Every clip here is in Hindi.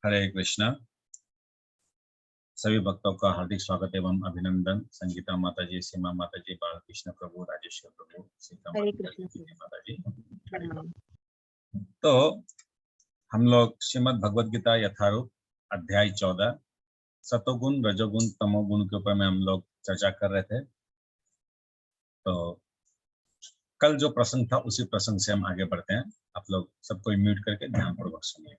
हरे कृष्णा। सभी भक्तों का हार्दिक स्वागत एवं अभिनंदन। संगीता माता जी, सीमा माता जी, बालकृष्ण प्रभु, राजेश्वर प्रभु, सीता हरे माता कृष्ण जी, माता जी। प्रणाम। तो हम लोग श्रीमद् भगवद गीता यथारूप अध्याय 14 सतोगुण, रजोगुण, तमोगुण के ऊपर में हम लोग चर्चा कर रहे थे। तो कल जो प्रसंग था उसी प्रसंग से हम आगे बढ़ते हैं। आप लोग सबको म्यूट करके ध्यानपूर्वक सुनिए।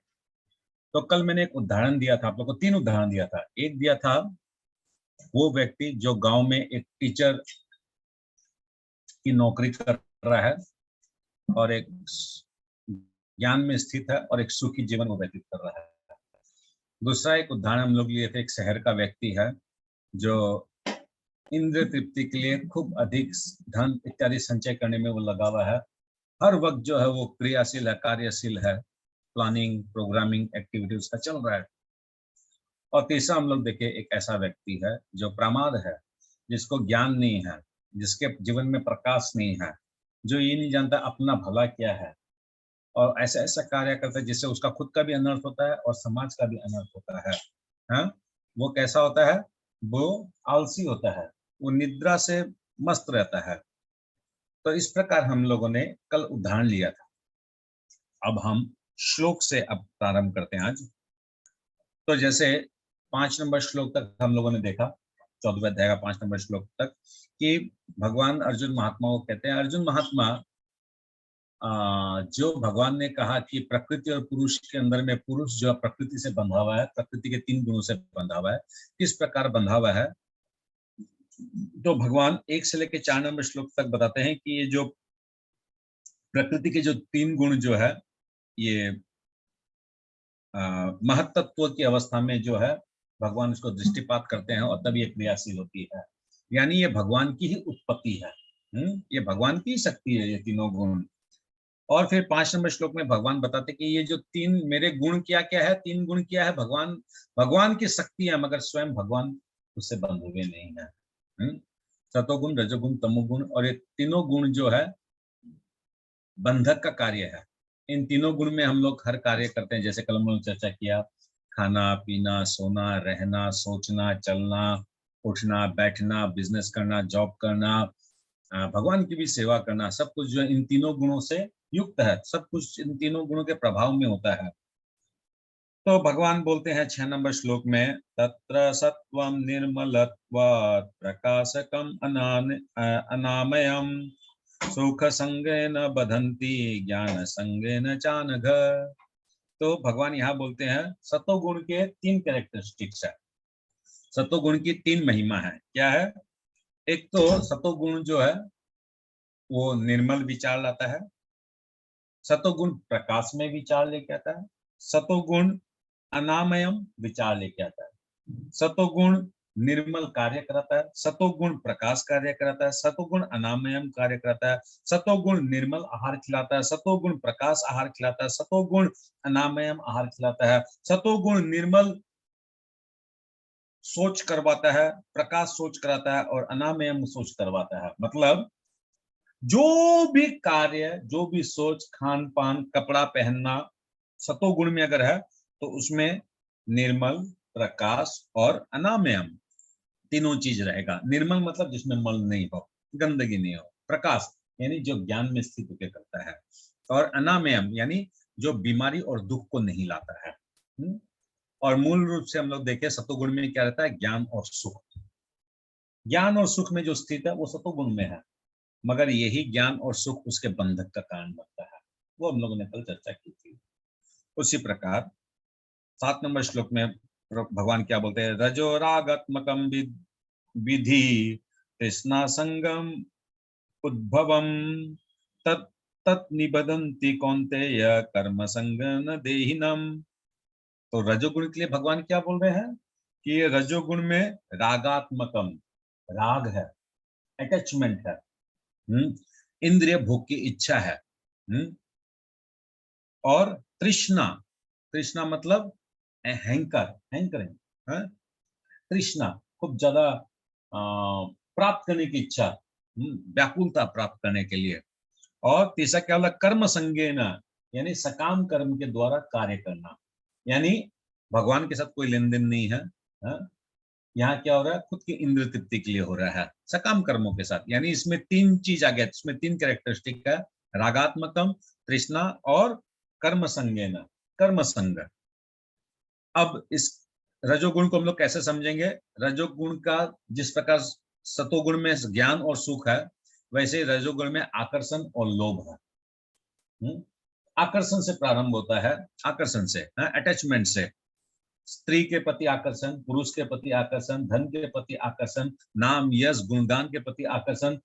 तो कल मैंने एक उदाहरण दिया था, आप लोग को 3 उदाहरण दिया था। एक दिया था वो व्यक्ति जो गांव में एक टीचर की नौकरी कर रहा है और एक ज्ञान में स्थित है और एक सुखी जीवन को व्यतीत कर रहा है। दूसरा एक उदाहरण हम लोग लिए थे, एक शहर का व्यक्ति है जो इंद्र तृप्ति के लिए खूब अधिक धन इत्यादि संचय करने में वो लगा हुआ है। हर वक्त जो है वो क्रियाशील है, कार्यशील है, प्लानिंग, प्रोग्रामिंग एक्टिविटी उसका चल रहा है। और तीसरा हम लोग देखे एक ऐसा व्यक्ति है जो प्रमाद है, जिसको ज्ञान नहीं है, जिसके जीवन में प्रकाश नहीं है, जो ये नहीं जानता अपना भला क्या है और ऐसा ऐसा कार्य करता है जिससे उसका खुद का भी अनर्थ होता है और समाज का भी अनर्थ होता है। हाँ? वो कैसा होता है? वो आलसी होता है, वो निद्रा से मस्त रहता है। तो इस प्रकार हम लोगों ने कल उदाहरण लिया था। अब हम श्लोक से अब प्रारंभ करते हैं आज। तो जैसे 5 नंबर श्लोक तक हम लोगों ने देखा, 14वें अध्याय का 5 नंबर श्लोक तक, कि भगवान अर्जुन महात्मा को कहते हैं, अर्जुन महात्मा, जो भगवान ने कहा कि प्रकृति और पुरुष के अंदर में पुरुष जो प्रकृति से बंधा हुआ है, प्रकृति के 3 गुणों से बंधा हुआ है, किस प्रकार बंधा हुआ है। तो भगवान 1 से लेकर 4 नंबर श्लोक तक बताते हैं कि ये जो प्रकृति के जो 3 गुण जो है, ये महत्त्व की अवस्था में जो है भगवान उसको दृष्टिपात करते हैं और तब ये क्रियाशील होती है। यानी ये भगवान की ही उत्पत्ति है। ये भगवान की शक्ति है, ये तीनों गुण। और फिर 5 नंबर श्लोक में भगवान बताते कि ये जो 3 मेरे गुण क्या क्या है, 3 गुण क्या है, भगवान की शक्ति है, मगर स्वयं भगवान उससे बंधे हुए नहीं है। सतोगुण, रजोगुण, तमोगुण, और ये तीनों गुण जो है बंधक का कार्य है। इन तीनों गुण में हम लोग हर कार्य करते हैं, जैसे कल हम लोग चर्चा किया, खाना पीना, सोना, रहना, सोचना, चलना, उठना, बैठना, बिजनेस करना, जॉब करना, भगवान की भी सेवा करना, सब कुछ जो इन तीनों गुणों से युक्त है, सब कुछ इन तीनों गुणों के प्रभाव में होता है। तो भगवान बोलते हैं 6 नंबर श्लोक में, तत्र सत्वम निर्मलत्वात् प्रकाशकम अनामयम सुख संगेन बधंती ज्ञान संगेन चानघ। तो भगवान यहाँ बोलते हैं सतोगुण के 3 कैरेक्टरिस्टिक्स है, सतोगुण की 3 महिमा है। क्या है? एक तो सतोगुण जो है वो निर्मल विचार लाता है, सतोगुण प्रकाश में विचार लेके आता है, सतोगुण अनामयम विचार लेके आता है, सतोगुण निर्मल कार्य कराता है, सतोगुण प्रकाश कार्य कराता है, सतोगुण अनामयम कार्य कराता है, सतोगुण निर्मल आहार खिलाता है, सतोगुण प्रकाश आहार खिलाता है, सतोगुण अनामयम आहार खिलाता है, सतोगुण निर्मल सोच करवाता है, प्रकाश सोच कराता है, और अनामयम सोच करवाता है। मतलब जो भी कार्य, जो भी सोच, खान पान, कपड़ा पहनना सतोगुण में अगर है तो उसमें निर्मल, प्रकाश और अनामयम तीनों चीज रहेगा। निर्मल मतलब जिसमें मल नहीं हो, गंदगी नहीं हो। प्रकाश यानी जो ज्ञान में स्थित होकर करता है, और अनामयम यानी जो बीमारी और दुख को नहीं लाता है। और मूल रूप से हम लोग देखें सतोगुण में क्या रहता है? ज्ञान और सुख। ज्ञान और सुख में जो स्थित है वो सतोगुण में है, मगर यही ज्ञान और सुख उसके बंधक का कारण बनता है। वो हम लोगों ने कल चर्चा की थी। उसी प्रकार 7 नंबर श्लोक में भगवान क्या बोलते हैं? रजो रागात्मकम विधि कृष्णा संगम उद्भवम तत् तत् निबदन्ति कौन्तेय कर्म संगन देहिनम। तो रजोगुण के लिए भगवान क्या बोल रहे हैं कि रजोगुण में रागात्मकम, राग है, अटैचमेंट है, इंद्रिय भोग की इच्छा है, और तृष्णा, तृष्णा मतलब अहंकार, हैंकरिंग, तृष्णा खूब ज्यादा प्राप्त करने की इच्छा, व्याकुलता प्राप्त करने के लिए। और तीसरा क्या बोला? कर्म संगेन, यानी सकाम कर्म के द्वारा कार्य करना। यानी भगवान के साथ कोई लेन देन नहीं है, हाँ? यहाँ क्या हो रहा है, खुद की इंद्र तृप्ति के लिए हो रहा है, सकाम कर्मों के साथ। यानी इसमें तीन चीज आ गया, इसमें तीन कैरेक्टरिस्टिक है, रागात्मकम, तृष्णा और कर्म संज्ञेन, कर्म संग। अब इस रजोगुण को हम लोग कैसे समझेंगे? रजोगुण का जिस प्रकार सतोगुण में ज्ञान और सुख है, वैसे रजोगुण में आकर्षण और लोभ है। आकर्षण से प्रारंभ होता है, आकर्षण से, अटैचमेंट से। स्त्री के प्रति आकर्षण, पुरुष के प्रति आकर्षण, धन के प्रति आकर्षण, नाम यश गुणगान के प्रति आकर्षण,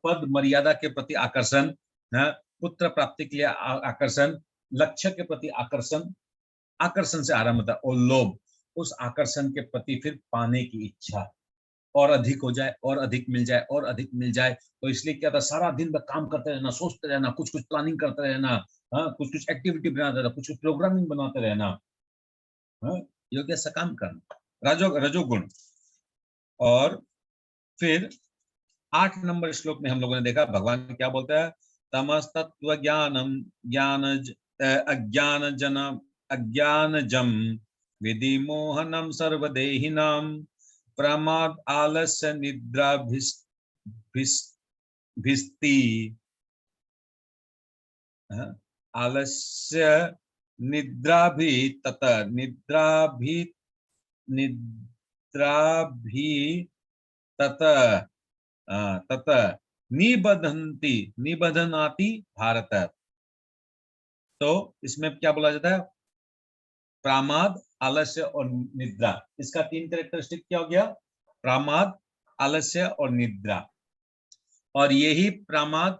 पद मर्यादा के प्रति आकर्षण, पुत्र प्राप्ति के लिए आकर्षण, लक्ष्य के प्रति आकर्षण। आकर्षण से आरंभ होता है। और लोभ, उस आकर्षण के प्रति फिर पाने की इच्छा, और अधिक हो जाए, और अधिक मिल जाए, और अधिक मिल जाए। तो इसलिए क्या था, सारा दिन काम करते रहना, सोचते रहना, कुछ कुछ प्लानिंग करते रहना, कुछ कुछ एक्टिविटी बनाते रहना, कुछ कुछ प्रोग्रामिंग बनाते रहना। ये हो गया सकाम कर्म, रजोगुण। और फिर 8 नंबर श्लोक में हम लोगों ने देखा भगवान क्या बोलता है, तमस्तत्व ज्ञानम अज्ञानजम विधि मोहनम सर्वदेहिनाम प्रमाद आलस्य निद्रा भिस्ति, आलस्य निद्रा भी तत तत निबधनाति भारत। तो इसमें क्या बोला जाता है, प्रमाद, आलस्य और निद्रा। इसका तीन कैरेक्टरिस्टिक क्या हो गया, प्रमाद, आलस्य और निद्रा। और यही प्रमाद,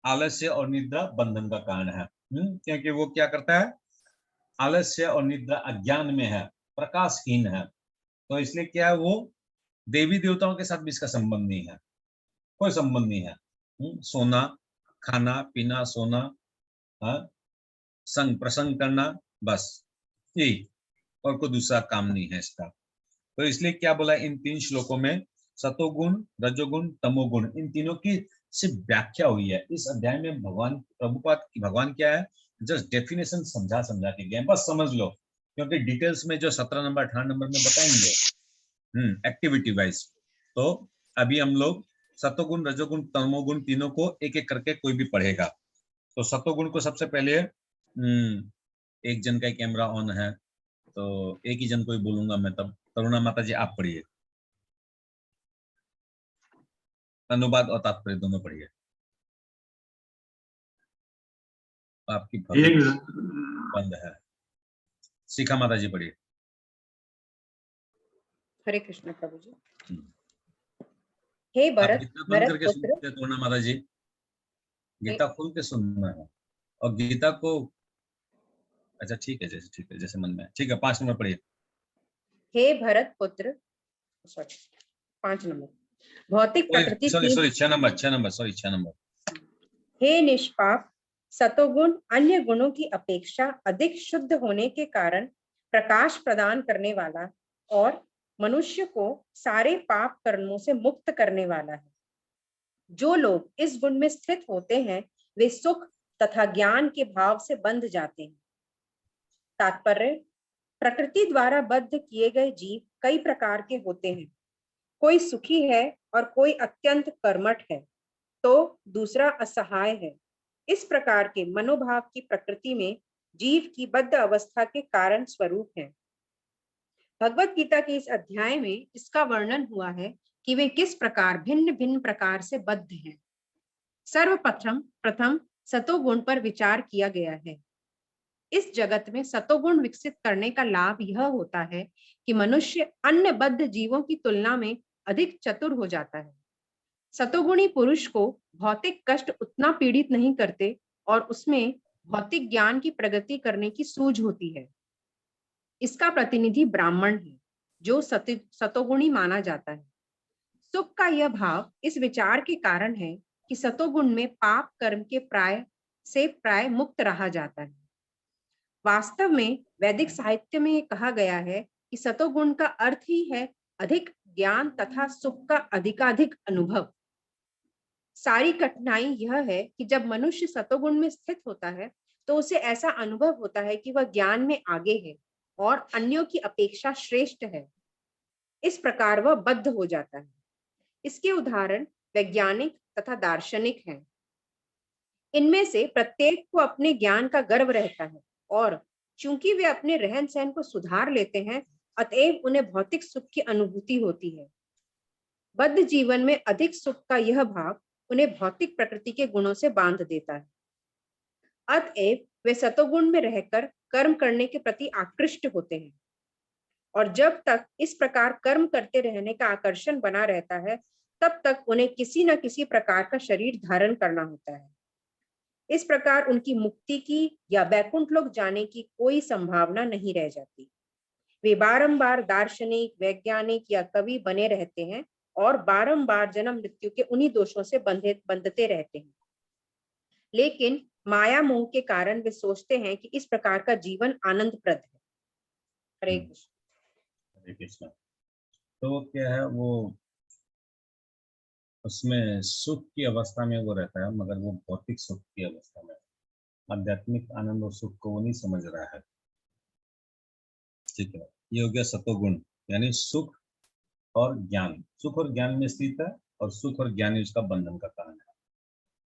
आलस्य और निद्रा बंधन का कारण है। क्योंकि वो क्या करता है, आलस्य और निद्रा अज्ञान में है, प्रकाशहीन है। तो इसलिए क्या है, वो देवी देवताओं के साथ भी इसका संबंध नहीं है, कोई संबंध नहीं है। सोना, खाना पीना, सोना, संग प्रसंग करना, बस यही, और कोई दूसरा काम नहीं है इसका। तो इसलिए क्या बोला इन 3 श्लोकों में, सतोगुण, रजोगुण, तमोगुण, इन तीनों की सिर्फ व्याख्या हुई है इस अध्याय में। भगवान क्या है, जस्ट डेफिनेशन समझा के गए, बस समझ लो। क्योंकि डिटेल्स में जो 17 नंबर 18 नंबर में बताएंगे एक्टिविटी वाइज। तो अभी हम लोग सतोगुण, रजोगुण, तमोगुण तीनों को एक एक करके कोई भी पढ़ेगा। तो सतोगुण को सबसे पहले, एक जन का कैमरा ऑन है तो एक ही जन को ही बोलूंगा मैं तब। करुणा माता जी आप पढ़िए, अनुवाद और तात्पर्य दोनों पढ़िए। आपकी बंद है। शिखा माता जी पढ़िए। हरे कृष्ण प्रभु जी। हे भरत, बंद करके सुनते करुणा माता जी, गीता खोल के सुनना है। और गीता को, अच्छा ठीक है, जैसे मन में, ठीक है। 5 नंबर पढ़िए। हे भरत पुत्र, सॉरी 5 नंबर, भौतिक प्रकृति, सॉरी 6 नंबर। हे निष्पाप, सतोगुण अन्य गुणों की अपेक्षा अधिक शुद्ध होने के कारण प्रकाश प्रदान करने वाला और मनुष्य को सारे पाप कर्मों से मुक्त करने वाला है। जो लोग इस गुण में स्थित होते हैं वे सुख तथा ज्ञान के भाव से बंध जाते हैं। तात्पर्य, प्रकृति द्वारा बद्ध किए गए जीव कई प्रकार के होते हैं। कोई सुखी है और कोई अत्यंत कर्मठ है, तो दूसरा असहाय है। इस प्रकार के मनोभाव की प्रकृति में जीव की बद्ध अवस्था के कारण स्वरूप है। भगवत गीता के इस अध्याय में इसका वर्णन हुआ है कि वे किस प्रकार भिन्न भिन्न प्रकार से बद्ध हैं। सर्वप्रथम सतोगुण पर विचार किया गया है। इस जगत में सतोगुण विकसित करने का लाभ यह होता है कि मनुष्य अन्य बद्ध जीवों की तुलना में अधिक चतुर हो जाता है। सतोगुणी पुरुष को भौतिक कष्ट उतना पीड़ित नहीं करते और उसमें भौतिक ज्ञान की प्रगति करने की सूझ होती है। इसका प्रतिनिधि ब्राह्मण है, जो सतोगुणी माना जाता है। सुख का यह भाव इस विचार के कारण है कि सतोगुण में पाप कर्म के प्राय मुक्त रहा जाता है। वास्तव में वैदिक साहित्य में कहा गया है कि सतोगुण का अर्थ ही है अधिक ज्ञान तथा सुख का अधिकाधिक अनुभव। सारी कठिनाई यह है कि जब मनुष्य सतोगुण में स्थित होता है तो उसे ऐसा अनुभव होता है कि वह ज्ञान में आगे है, और अन्यों की अपेक्षा श्रेष्ठ है, इस प्रकार वह बद्ध हो जाता है। इसके उदाहरण वैज्ञानिक तथा दार्शनिक हैं। इनमें से प्रत्येक को अपने ज्ञान का गर्व रहता है और चूंकि वे अपने रहन सहन को सुधार लेते हैं, अतएव उन्हें भौतिक सुख की अनुभूति होती है। बद्ध जीवन में अधिक सुख का यह भाव उन्हें भौतिक प्रकृति के गुणों से बांध देता है। अतएव वे सतोगुण में रहकर कर्म करने के प्रति आकृष्ट होते हैं और जब तक इस प्रकार कर्म करते रहने का आकर्षण बना रहता है, तब तक उन्हें किसी न किसी प्रकार का शरीर धारण करना होता है। इस प्रकार उनकी मुक्ति की या वैकुंठ लोक जाने की कोई संभावना नहीं रह जाती। वे बारंबार दार्शनिक, वैज्ञानिक या कवि बने रहते हैं और बारंबार जन्म मृत्यु के उन्हीं दोषों से बंधते रहते हैं। लेकिन माया मोह के कारण वे सोचते हैं कि इस प्रकार का जीवन आनंदप्रद है। हरे कृष्ण। हरे कृष्ण। तो क्या है, वो उसमें सुख की अवस्था में वो रहता है, मगर वो भौतिक सुख की अवस्था में, आध्यात्मिक आनंद और सुख को वो नहीं समझ रहा है। ठीक है, ये हो गया सतोगुण, यानी सुख और ज्ञान। सुख और ज्ञान में स्थित है और सुख और ज्ञान ही उसका बंधन का कारण है।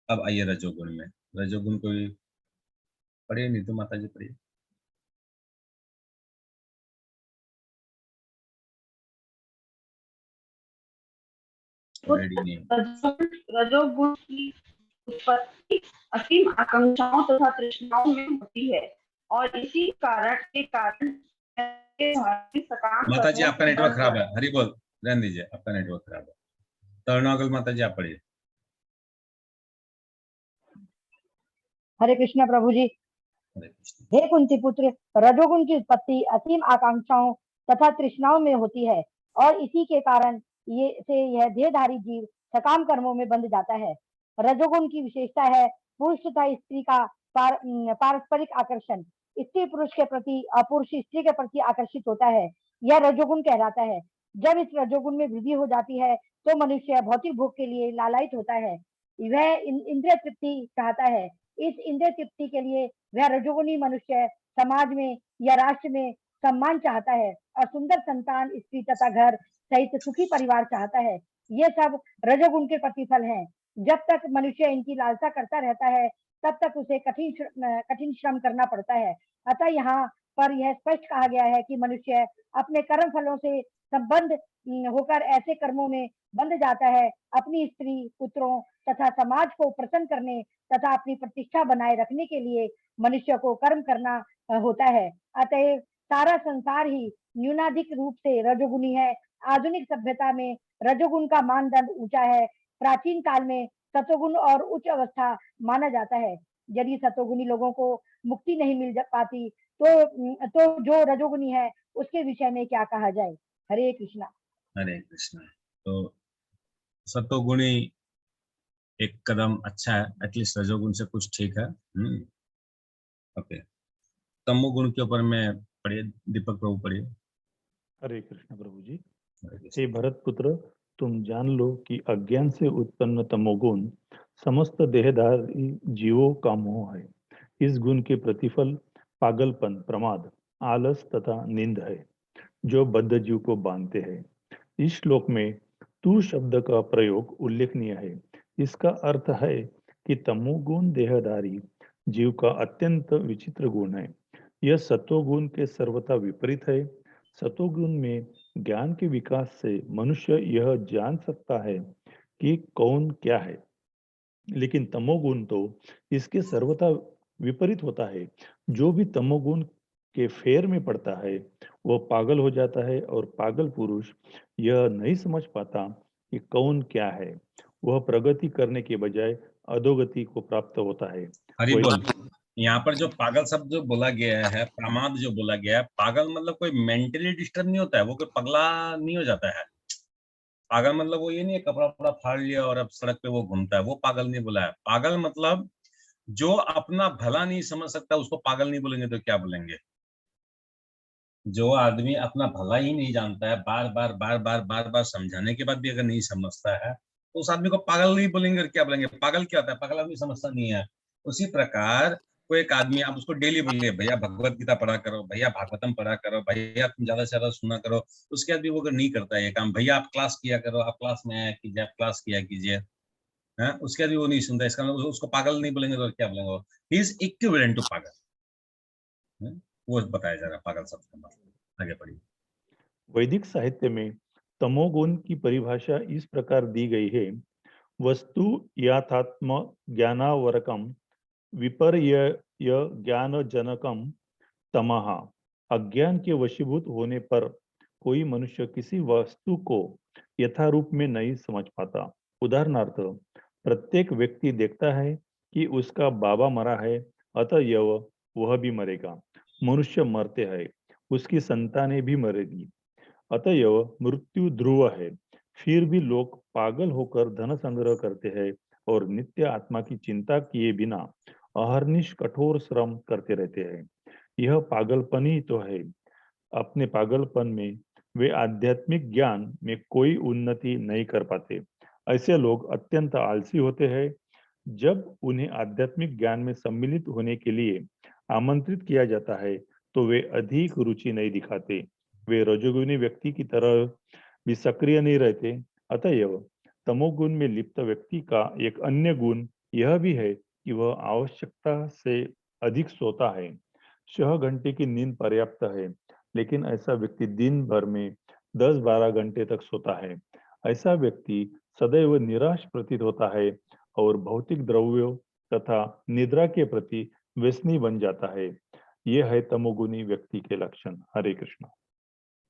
अब आइए रजोगुण में। रजोगुण को पढ़िए, नीतू माता जी पढ़िए। रजोगुण की उत्पत्ति असीम आकांक्षाओं तथा तृष्णाओं में होती है और इसी के कारण माता जी आपका नेटवर्क खराब है, हरि बोल, रहने दीजिए, आपका नेटवर्क खराब है। तरुणागल माता जी आप पढ़िए। हरे कृष्ण प्रभु जी। हे कुंती पुत्र, रजोगुण की उत्पत्ति असीम आकांक्षाओं तथा तृष्णाओं में होती है और इसी के कारण यह देहधारी जीव सकाम कर्मों में बंध जाता है। रजोगुण की विशेषता है पुरुष तथा स्त्री का पारस्परिक आकर्षण। स्त्री पुरुष के प्रति और पुरुष स्त्री के प्रति आकर्षित होता है, यह रजोगुण कहलाता है। जब इस रजोगुण में वृद्धि हो जाती है तो मनुष्य भौतिक भोग के लिए लालायित होता है। वह इंद्रिय तृप्ति चाहता है। इस इंद्रिय तृप्ति के लिए वह रजोगुणी मनुष्य समाज में या राष्ट्र में सम्मान चाहता है और सुंदर संतान, स्त्री तथा घर सहित सुखी परिवार चाहता है। ये सब रजोगुण के प्रतिफल हैं। जब तक मनुष्य इनकी लालसा करता रहता है, तब तक उसे कठिन श्रम करना पड़ता है। अतः यहाँ पर यह स्पष्ट कहा गया है कि मनुष्य अपने कर्म फलों से संबंध होकर ऐसे कर्मों में बंध जाता है, अपनी स्त्री, पुत्रों तथा समाज को प्रसन्न करने तथा अपनी प्रतिष्ठा बनाए रखने के लिए मनुष्य को कर्म करना होता है। अतः सारा संसार ही न्यूनाधिक रूप से रजोगुणी है। आधुनिक सभ्यता में रजोगुण का मानदंड ऊंचा है। प्राचीन काल में सतोगुण और उच्च अवस्था माना जाता है। यदि सतोगुणी लोगों को मुक्ति नहीं मिल पाती तो जो रजोगुणी है उसके विषय में क्या कहा जाए। हरे कृष्णा। हरे कृष्णा। तो सतोगुणी एक कदम अच्छा है, एटलीस्ट रजोगुण से कुछ ठीक है। ओके, तमोगुण के ऊपर में पढ़िए, दीपक प्रभु पढ़िए। हरे कृष्ण प्रभु जी। हे भरत पुत्र, तुम जान लो कि अज्ञान से उत्पन्न तमोगुण समस्त देहधारी जीवों का मोह है। इस गुण के प्रतिफल पागलपन, प्रमाद, आलस तथा नींद है, जो बद्ध जीव को बांधते हैं। इस श्लोक में तू शब्द का प्रयोग उल्लेखनीय है। इसका अर्थ है कि तमोगुण देहधारी जीव का अत्यंत विचित्र गुण है। यह सतोगुण के सर्वथा विपरीत है। सतोगुण में ज्ञान के विकास से मनुष्य यह जान सकता है कि कौन क्या है, लेकिन तमोगुण तो इसके सर्वथा विपरीत होता है। जो भी तमोगुण के फेर में पड़ता है वह पागल हो जाता है और पागल पुरुष यह नहीं समझ पाता कि कौन क्या है। वह प्रगति करने के बजाय अधोगति को प्राप्त होता है। हरि बोल। यहाँ पर जो पागल शब्द जो बोला गया है, प्रमाद जो बोला गया है, पागल मतलब कोई मेंटली डिस्टर्ब नहीं होता है, वो कोई पगला नहीं हो जाता है। पागल मतलब वो ये नहीं है कपड़ा पूरा फाड़ लिया और अब सड़क पे वो घूमता है, वो पागल नहीं बोला है। पागल मतलब जो अपना भला नहीं समझ सकता उसको पागल नहीं बोलेंगे तो क्या बोलेंगे। जो आदमी अपना भला ही नहीं जानता है, बार बार समझाने के बाद भी अगर नहीं समझता है तो उस आदमी को पागल नहीं बोलेंगे, क्या बोलेंगे। पागल क्या होता है, पागल आदमी समझता नहीं है। उसी प्रकार कोई एक आदमी, आप उसको डेली बोलिए भैया भगवत गीता पढ़ा करो, भैया भागवतम पढ़ा करो, भैया तुम ज्यादा से ज्यादा सुना करो, उसके बाद भी वो अगर नहीं करता है ये काम, भैया आप क्लास किया करो, आप क्लास में आया कीजिए, आप क्लास किया कीजिए, है, उसके बाद भी वो नहीं सुनता, इसका मतलब उसको पागल नहीं बोलेंगे तो क्या बोलेंगे, ही इज इक्विवेलेंट टू पागल। वो बताया जा रहा है पागल शब्द का मतलब। आगे पढ़िए। वैदिक साहित्य में तमोगुण की परिभाषा इस प्रकार दी गई है: वस्तु याथात्म ज्ञानावरकम विपर्य ज्ञान जनकम तमः। अज्ञान के वशीभूत होने पर कोई मनुष्य किसी वस्तु को यथारूप में नहीं समझ पाता। उदाहरणार्थ, प्रत्येक व्यक्ति देखता है कि उसका बाबा मरा है, अतएव वह भी मरेगा। मनुष्य मरते हैं, उसकी संतानें भी मरेगी, अतएव मृत्यु ध्रुव है। फिर भी लोग पागल होकर धन संग्रह करते हैं और नित्य आत्मा की चिंता किए बिना अहर्निश कठोर श्रम करते रहते हैं। यह पागलपन ही तो है। अपने पागलपन में वे आध्यात्मिक ज्ञान में कोई उन्नति नहीं कर पाते। ऐसे लोग अत्यंत आलसी होते हैं। जब उन्हें आध्यात्मिक ज्ञान में सम्मिलित होने के लिए आमंत्रित किया जाता है तो वे अधिक रुचि नहीं दिखाते। वे रजोगुणी व्यक्ति की तरह भी सक्रिय नहीं रहते। अतएव तमोगुण में लिप्त व्यक्ति का एक अन्य गुण यह भी है कि वह आवश्यकता से अधिक सोता है। 6 घंटे की नींद पर्याप्त है, लेकिन ऐसा व्यक्ति दिन भर में 10-12 घंटे तक सोता है। ऐसा व्यक्ति सदैव निराश प्रतीत होता है और भौतिक द्रव्यों तथा निद्रा के प्रति व्यसनी बन जाता है। ये है तमोगुणी व्यक्ति के लक्षण। हरे कृष्ण।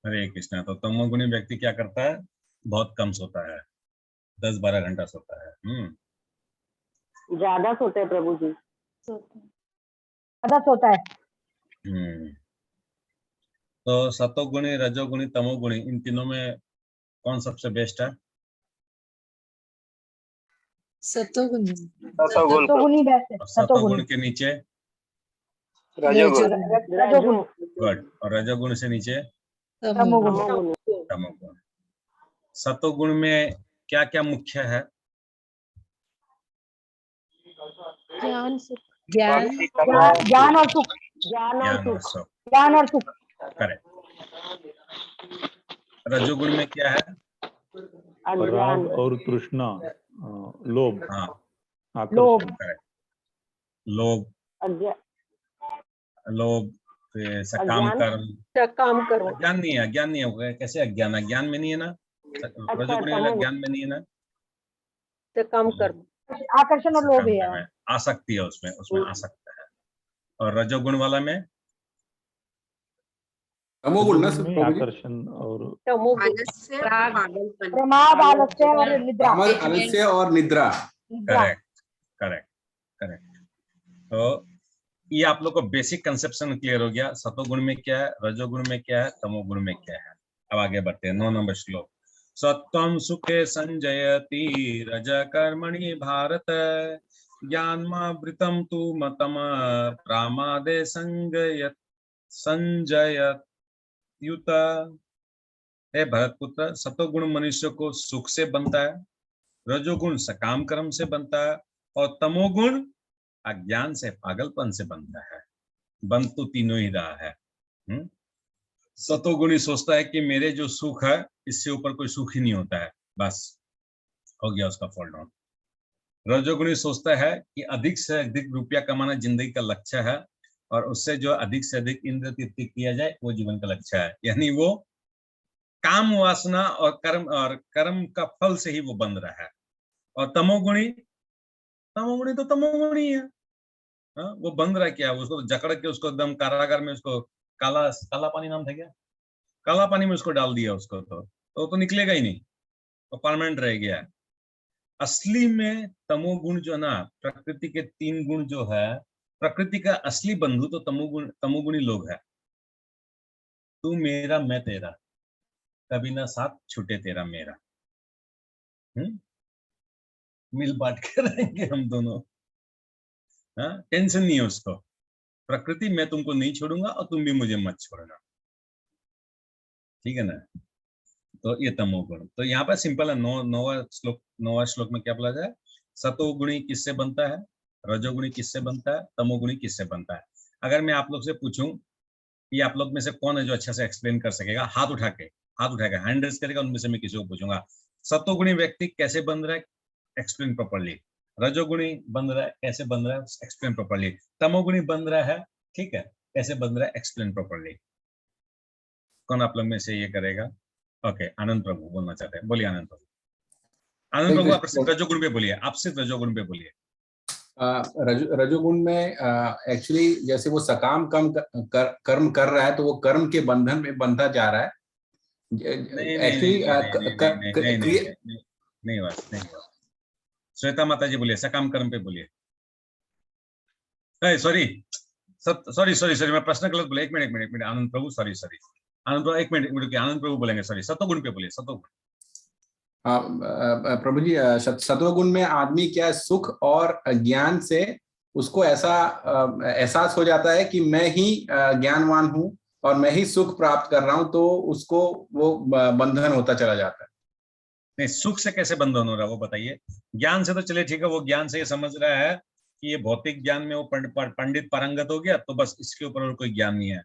हरे कृष्णा। तो तमोगुणी व्यक्ति क्या करता है? बहुत कम सोता है, 10-12 घंटा सोता है। ज्यादा सोते हैं प्रभु जी। ज्यादा सोता है। तो सतोगुणी, रजोगुणी, तमोगुणी, इन तीनों में कौन सबसे बेस्ट है? सतोगुणी बेस्ट है। सतोगुण के नीचे रजोगुण। गुड। और रजोगुण से नीचे तमोगुण। तमोगुण। सतोगुण में क्या क्या मुख्य है? ज्ञान ज्ञान और सुख। ज्ञान और सुख। करेक्ट। रजोगुण में क्या है? राग और तृष्णा, लोभ, हाँ, आकर्षण। करेक्ट। लोभ, लोभ, सकाम कर्म। अज्ञान नहीं है, अज्ञान नहीं होगा। कैसे अज्ञान? अज्ञान में नहीं है ना, रजोगुणी वाला ज्ञान में नहीं है ना, सकाम कर्म, आकर्षण और लोभ है। आसक्ति है, उसमें आसक्त है। और रजोगुण वाला में तमोगुण ना में आकर्षण और प्रमाद, आलस्य और निद्रा। आलस्य और निद्रा। Correct correct correct. तो ये आप लोग को बेसिक कंसेप्शन क्लियर हो गया। सतोगुण में क्या है, रजोगुण में क्या है, तमोगुण में क्या है। अब आगे बढ़ते हैं। 9 नंबर श्लोक। सत्वं सुखे संजयति रज कर्मणि भारत ज्ञानमावृतं तु मतम प्रमादे संजयत्युत। हे भरतपुत्र, सतोगुण मनुष्य को सुख से बनता है, रजोगुण सकाम कर्म से बनता है, और तमोगुण अज्ञान से, पागलपन से बनता है। बन तो तीनों ही रहा है। सतोगुणी सोचता है कि मेरे जो सुख है इससे ऊपर कोई सुख ही नहीं होता है, बस हो गया उसका फॉल डाउन। रजोगुणी सोचता है कि अधिक से अधिक रुपया कमाना जिंदगी का लक्ष्य है, और उससे जो अधिक से अधिक इंद्र तृप्ति किया जाए वो जीवन का लक्ष्य है। यानी वो काम वासना और कर्म का फल से ही वो बंध रहा है। और तमोगुणी तो तमोगुणी है। वो बंद रहा क्या, उसको जकड़ के उसको एकदम कारागार में उसको काला पानी नाम था क्या, काला पानी में उसको डाल दिया उसको, तो निकलेगा ही नहीं, तो परमानेंट रह गया। असली में तमोगुण जो ना, प्रकृति के 3 गुण जो है, प्रकृति का असली बंधु तो तमोगुणी लोग है। तू मेरा मैं तेरा, कभी ना साथ छूटे तेरा मेरा। मिल बांट के रहेंगे हम दोनों। टेंशन नहीं है उसको। प्रकृति, मैं तुमको नहीं छोड़ूंगा और तुम भी मुझे मत छोड़ना, ठीक है ना। तो ये तमोगुण। तो यहाँ पर सिंपल है। 9वां श्लोक में क्या बोला जाए? सतोगुणी किससे बनता है? रजोगुणी किससे बनता है, तमोगुणी किससे बनता है। अगर मैं आप लोग से पूछूं कि आप लोग में से कौन है जो अच्छा से एक्सप्लेन कर सकेगा, हाथ उठा के हैंड रेज करेगा, उनमें से मैं किसी को पूछूंगा सतोगुणी व्यक्ति कैसे बन रहा है, एक्सप्लेन प्रॉपर्ली। रजोगुणी बन रहा है, कैसे बन रहा है, एक्सप्लेन प्रॉपर्ली। तमोगुणी बन रहा है, ठीक है, कैसे बन रहा है, एक्सप्लेन प्रॉपर्ली। कौन आप लोग में से ये करेगा? ओके, आनंद प्रभु बोलना चाहते हैं, बोलिए आनंद प्रभु। आनंद प्रभु आप सिर्फ रजोगुण पे बोलिए, आप सिर्फ रजोगुण पे बोलिए। रजोगुण में एक्चुअली जैसे वो सकाम कर्म कर रहा है तो वो कर्म के बंधन में बंधा जा रहा है। एक्चुअली नहीं हुआ। श्वेता माता जी बोलिए, सकाम कर्म पे बोलिए। सॉरी मैं प्रश्न गलत बोला। एक मिनट आनंद प्रभु, सॉरी आनंद प्रभु, एक मिनट आनंद प्रभु बोलेंगे, सॉरी सतोगुण पे बोलिए, सतोगुण। प्रभु जी, सतोगुण में आदमी क्या है, सुख और ज्ञान से उसको ऐसा एहसास हो जाता है कि मैं ही ज्ञानवान हूं और मैं ही सुख प्राप्त कर रहा हूं, तो उसको वो बंधन होता चला जाता है। नहीं, सुख से कैसे बंधन हो रहा है वो बताइए। ज्ञान से तो चले ठीक है, वो ज्ञान से ये समझ रहा है कि ये भौतिक ज्ञान में वो पंडित पारंगत हो गया, तो बस इसके ऊपर और कोई ज्ञान नहीं है,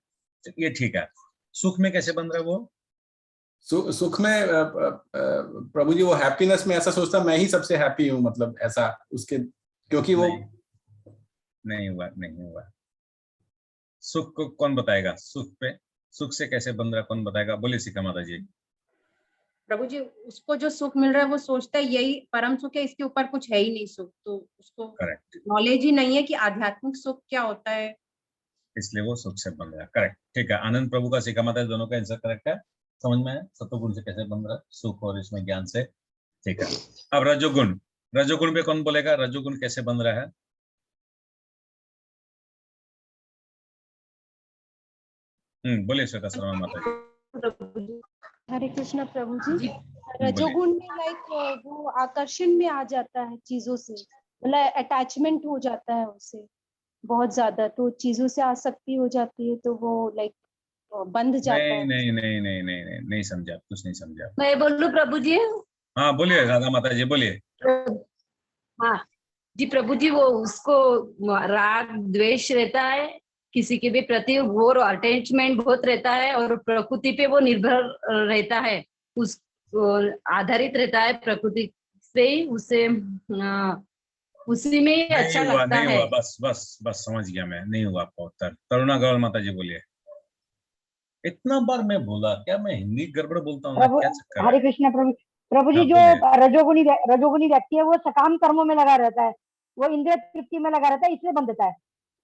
ये ठीक है। सुख में कैसे बन रहा है वो? सुख में प्रभु जी वो हैप्पीनेस में ऐसा सोचता मैं ही सबसे हैप्पी हूं, मतलब ऐसा उसके, क्योंकि वो नहीं हुआ। सुख को कौन बताएगा? सुख पे, सुख से कैसे बन रहा है कौन बताएगा? बोलिए सीता माता जी। प्रभु जी, उसको जो सुख मिल रहा है वो सोचता है यही परम सुख है, इसके ऊपर कुछ है ही नहीं सुख, तो उसको नॉलेज ही नहीं है कि आध्यात्मिक सुख क्या होता है, इसलिए वो सुख से बन रहा है। करेक्ट, ठीक है। आनंद प्रभु का सीखा माता दोनों का आंसर करेक्ट है, समझ में है सतोगुण से कैसे बन रहा है सुख और इसमें ज्ञान से, ठीक है। अब रजोगुण पे कौन बोलेगा? रजोगुण कैसे बन रहा है? बोलिए श्वेता शर्मा माता जी। हरे कृष्णा प्रभु जी। रजोगुण में लाइक वो आकर्षण में आ जाता है चीजों से, मतलब अटैचमेंट हो जाता है उससे बहुत ज्यादा, तो चीजों से आसक्ति हो जाती है, तो वो लाइक बंध जाता है। नहीं समझा, कुछ नहीं समझा। मैं बोलूं प्रभु जी? हाँ बोलिए राधा माता जी, बोलिए। हाँ जी प्रभु जी, वो उसको राग द्वेष रहता है किसी के भी प्रति, वो अटैचमेंट बहुत रहता है और प्रकृति पे वो निर्भर रहता है, उस आधारित रहता है प्रकृति से, उसे उसी में अच्छा लगता है। नहीं हुआ, बस समझ गया मैं, नहीं हुआ आपका उत्तर। करुणा गौर माता जी बोलिए। इतना बार मैं बोला क्या, मैं हिंदी गड़बड़ बोलता हूँ, क्या चक्कर है? हरे कृष्णा प्रभु जी, जो रजोगुणी व्यक्ति है वो सकाम कर्मों में लगा रहता है, वो इंद्रिय तृप्ति में लगा रहता है, इसलिए बंधता है।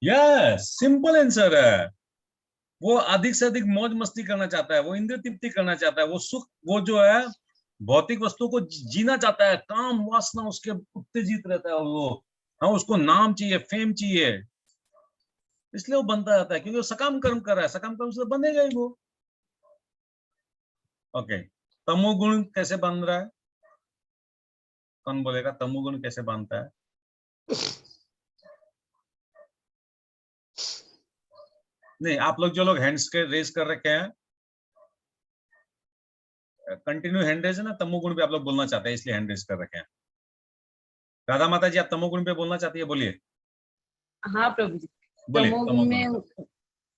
यस, सिंपल आंसर है। वो अधिक से अधिक मौज मस्ती करना चाहता है, वो इंद्रिय तृप्ति करना चाहता है, वो सुख, वो जो है भौतिक वस्तु को जीना चाहता है, काम वासना उसके उत्तेजित रहता है वो। हाँ, उसको नाम चाहिए, फेम चाहिए, इसलिए वो बनता रहता है, क्योंकि वो सकाम कर्म कर रहा है, सकाम कर्म से बनेगा ही वो। ओके, तमोगुण कैसे बन रहा है? कौन बोलेगा तमोगुण कैसे बनता है? नहीं, आप लोग जो लोग हैंड्स के रेज कर रखे हैं, कंटिन्यू हैंड रेज है ना, तमोगुण पे आप लोग बोलना चाहते हैं, इसलिए हैंड रेज कर रखे हैं। राधा माता जी, आप तमोगुण पे बोलना चाहती है, बोलिए। हाँ प्रभु जी, बोलिए। तमोगुण में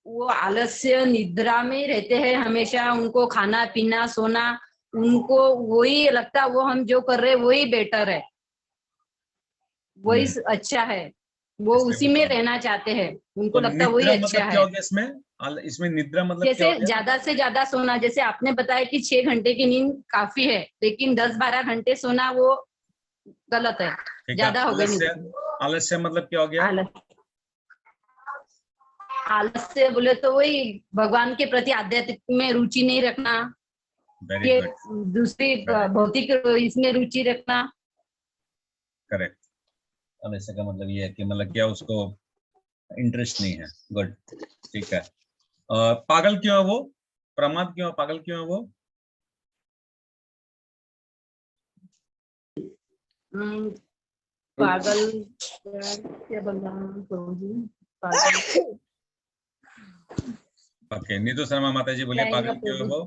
वो आलस्य निद्रा में रहते हैं हमेशा, उनको खाना पीना सोना, उनको वही लगता है, वो हम जो कर रहे हैं वही बेटर है, वही अच्छा है, वो उसी में रहना चाहते हैं, उनको लगता है वही अच्छा है। इसमें निद्रा मतलब जैसे ज्यादा से ज्यादा सोना, जैसे आपने बताया कि 6 घंटे की नींद काफी है, लेकिन 10-12 घंटे सोना वो गलत है, ज्यादा हो गई। आलस्य मतलब क्या हो गया? आलस्य बोले तो वही भगवान के प्रति आध्यात्मिक में रुचि नहीं रखना, ये दूसरी भौतिक इसमें रुचि रखना। करेक्ट। आलस्य का मतलब ये है कि मतलब क्या उसको इंटरेस्ट नहीं है। गुड, ठीक है। पागल क्यों है वो? प्रमाद क्यों है? पागल क्यों है वो? पागल क्या बोल रहा हूँ? पागल। ओके, नीतू शर्मा माता जी बोलिए, पागल क्यों है वो?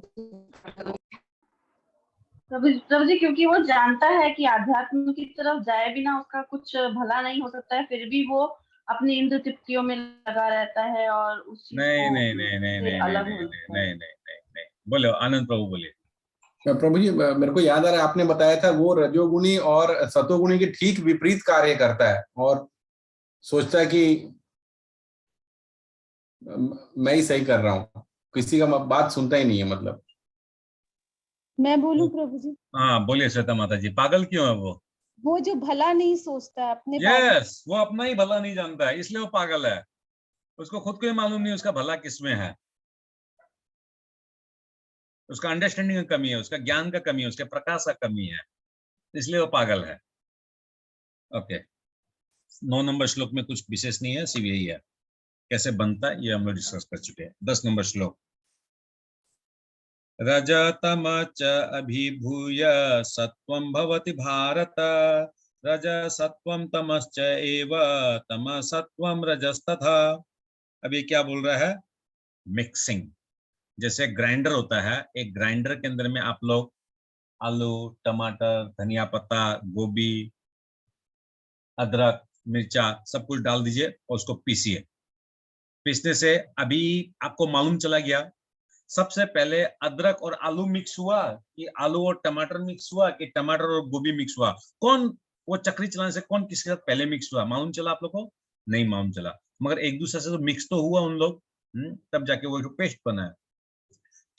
प्रभु जी, क्योंकि वो जानता है कि आध्यात्म की तरफ जाए बिना उसका कुछ भला नहीं हो सकता है, फिर भी वो अपनी इंद्र तृप्तियों में लगा रहता है और उस चीज नहीं को नहीं नहीं नहीं से नहीं नहीं अलग नहीं हो नहीं जाता है। नहीं नहीं नहीं नहीं, बोलो आनंद प्रभु बोलिए। प्रभु जी, मेरे को याद आ रहा है आपने बताया था वो रजोगुणी और सतोगुणी के ठीक विपरीत कार्य करता है और सोचता है कि मैं ही सही कर रहा हूँ, किसी का बात सुनता ही नहीं है। मतलब मैं बोलूं प्रभु जी, हाँ बोलिए श्वेता माता जी, पागल क्यों है वो जो भला नहीं सोचता है अपने बारे में। यस, वो अपना ही भला नहीं जानता है, इसलिए वो पागल है। उसको खुद को ही मालूम नहीं उसका भला किसमें है। उसका अंडरस्टैंडिंग का कमी है, उसका ज्ञान का कमी है, उसके प्रकाश का कमी है, इसलिए वो पागल है। ओके, 9 नंबर श्लोक में कुछ विशेष नहीं है, सिर्फ यही है कैसे बनता है, ये हम लोग डिस्कस कर चुके हैं। 10 नंबर श्लोक, रजतम च अभिभूय सत्वं भवति भारत, रज सत्वं तमश्च एव तम सत्वं रजस्तथा। अब ये क्या बोल रहा है? मिक्सिंग। जैसे ग्राइंडर होता है, एक ग्राइंडर के अंदर में आप लोग आलू, टमाटर, धनिया पत्ता, गोभी, अदरक, मिर्चा सब कुछ डाल दीजिए और उसको पीसिए। पीसने से अभी आपको मालूम चला गया, सबसे पहले अदरक और आलू मिक्स हुआ कि आलू और टमाटर मिक्स हुआ कि टमाटर और गोभी मिक्स हुआ? कौन वो चक्री चलाने से कौन किसके साथ पहले मिक्स हुआ मालूम चला आप लोग को? नहीं मालूम चला, मगर एक दूसरे से तो मिक्स तो हुआ उन लोग, तब जाके वो पेस्ट बना है।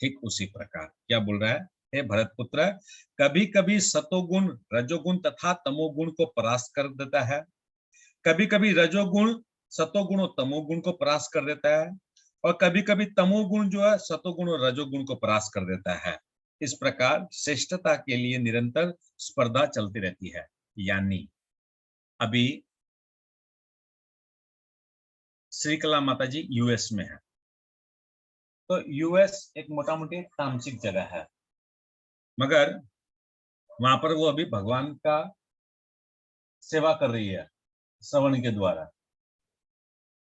ठीक उसी प्रकार क्या बोल रहा है, हे भरतपुत्र, कभी कभी सतोगुण रजोगुण तथा तमोगुण को परास्त कर देता है, कभी कभी रजोगुण सतोगुण और तमोगुण को परास्त कर देता है, और कभी कभी तमोगुण जो है सतोगुण और रजोगुण को परास्त कर देता है। इस प्रकार श्रेष्ठता के लिए निरंतर स्पर्धा चलती रहती है। यानी अभी श्रीकला माता जी यूएस में है, तो यूएस एक मोटा मोटी तामसिक जगह है, मगर वहां पर वो अभी भगवान का सेवा कर रही है श्रवण के द्वारा,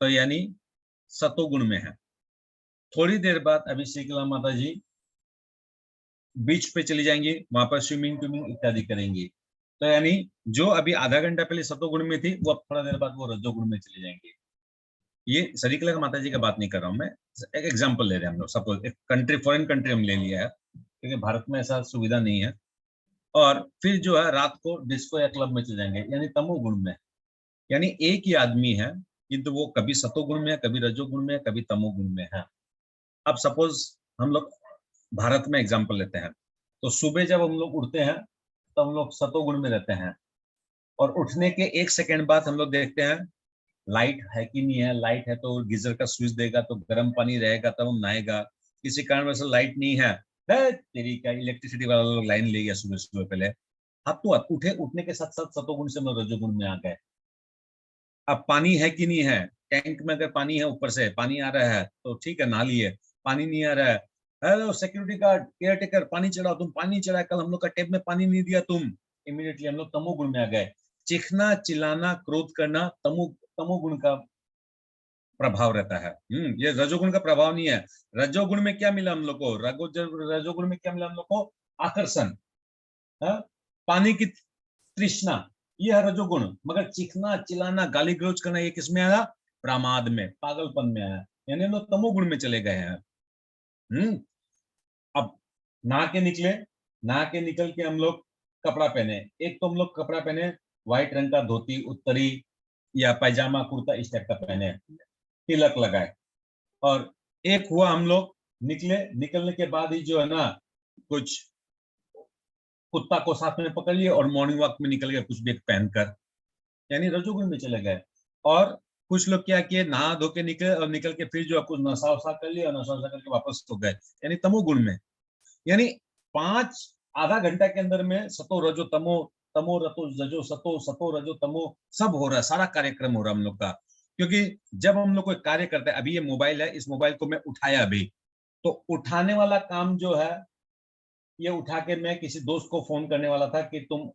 तो यानी सतोगुण में है। थोड़ी देर बाद अभी श्रीकला माता जी बीच पे चली जाएंगी, वहां पर स्विमिंग इत्यादि करेंगी, तो यानी जो अभी आधा घंटा पहले सतोगुण में थी वो अब थोड़ा देर बाद वो रजोगुण में चली जाएंगी। ये श्रीकला माता जी का बात नहीं कर रहा हूं मैं, एक एग्जांपल ले रहे हैं हम लोग। सपोज एक कंट्री, फॉरेन कंट्री हम ले लिया है, क्योंकि भारत में ऐसा सुविधा नहीं है, और फिर जो है रात को डिस्को या क्लब में चले जाएंगे, यानी तमोगुण में। यानी एक ही आदमी है, किंतु वो कभी सतोगुण में है, कभी रजोगुण में है, कभी तमोगुण में है। अब सपोज हम लोग भारत में एग्जांपल लेते हैं, तो सुबह जब हम लोग उठते हैं तो हम लोग सतोगुण में रहते हैं, और उठने के 1 सेकंड बाद हम लोग देखते हैं लाइट है कि नहीं है, लाइट है तो गीजर का स्विच देगा तो गर्म पानी रहेगा तब हम नहाएगा, किसी कारण से लाइट नहीं है, तेरी का इलेक्ट्रिसिटी वाला लोग लाइन ले गया सुबह सुबह पहले, अब तो उठे, उठने के साथ साथ सतोगुण से हम लोग रजोगुण में आ गए। अब पानी है कि नहीं है, टैंक में अगर पानी है, ऊपर से पानी आ रहा है तो ठीक है नहा लिए, पानी नहीं आ रहा है, hello security guard, care taker, पानी चढ़ाओ, तुम पानी चढ़ा, कल हम लोग का टैप में पानी नहीं दिया तुम, इमीडिएटली हम लोग तमोगुण में आ गए। चीखना, चिल्लाना, क्रोध करना तमोगुण का प्रभाव रहता है। ये रजोगुण का प्रभाव नहीं है। रजोगुण में क्या मिला हम लोग को, रजोगुण में क्या मिला हम लोग को? आकर्षण, पानी की तृष्णा, ये है रजोगुण। मगर चीखना, चिल्लाना, गाली गलौज करना, ये किसमें आया? प्रमाद में, पागलपन में आया, यानी हम लोग तमोगुण में चले गए हैं। अब नहा के निकले, नहा के निकल के हम लोग कपड़ा पहने, एक तो हम लोग कपड़ा पहने व्हाइट रंग का धोती, उत्तरी या पैजामा कुर्ता इस टाइप का पहने, तिलक लगाए, और एक हुआ हम लोग निकले, निकलने के बाद ही जो है ना कुछ कुत्ता को साथ में पकड़ लिए और मॉर्निंग वॉक में निकल गए कुछ बैग पहनकर, यानी रजोगुण में चले गए। और कुछ लोग क्या किए, नहा धो के निकले और निकल के फिर जो कुछ नशा वशा कर लिया, नशा वशा करके वापस हो गए, यानी तमोगुण में। यानी 5 आधा घंटा के अंदर में सतो रजो तमो, तमो रतो रजो सतो, सतो रजो तमो, सब हो रहा है, सारा कार्यक्रम हो रहा है हम लोग का। क्योंकि जब हम लोग कोई कार्य करते हैं, अभी ये मोबाइल है, इस मोबाइल को मैं उठाया अभी, तो उठाने वाला काम जो है, ये उठा के मैं किसी दोस्त को फोन करने वाला था कि तुम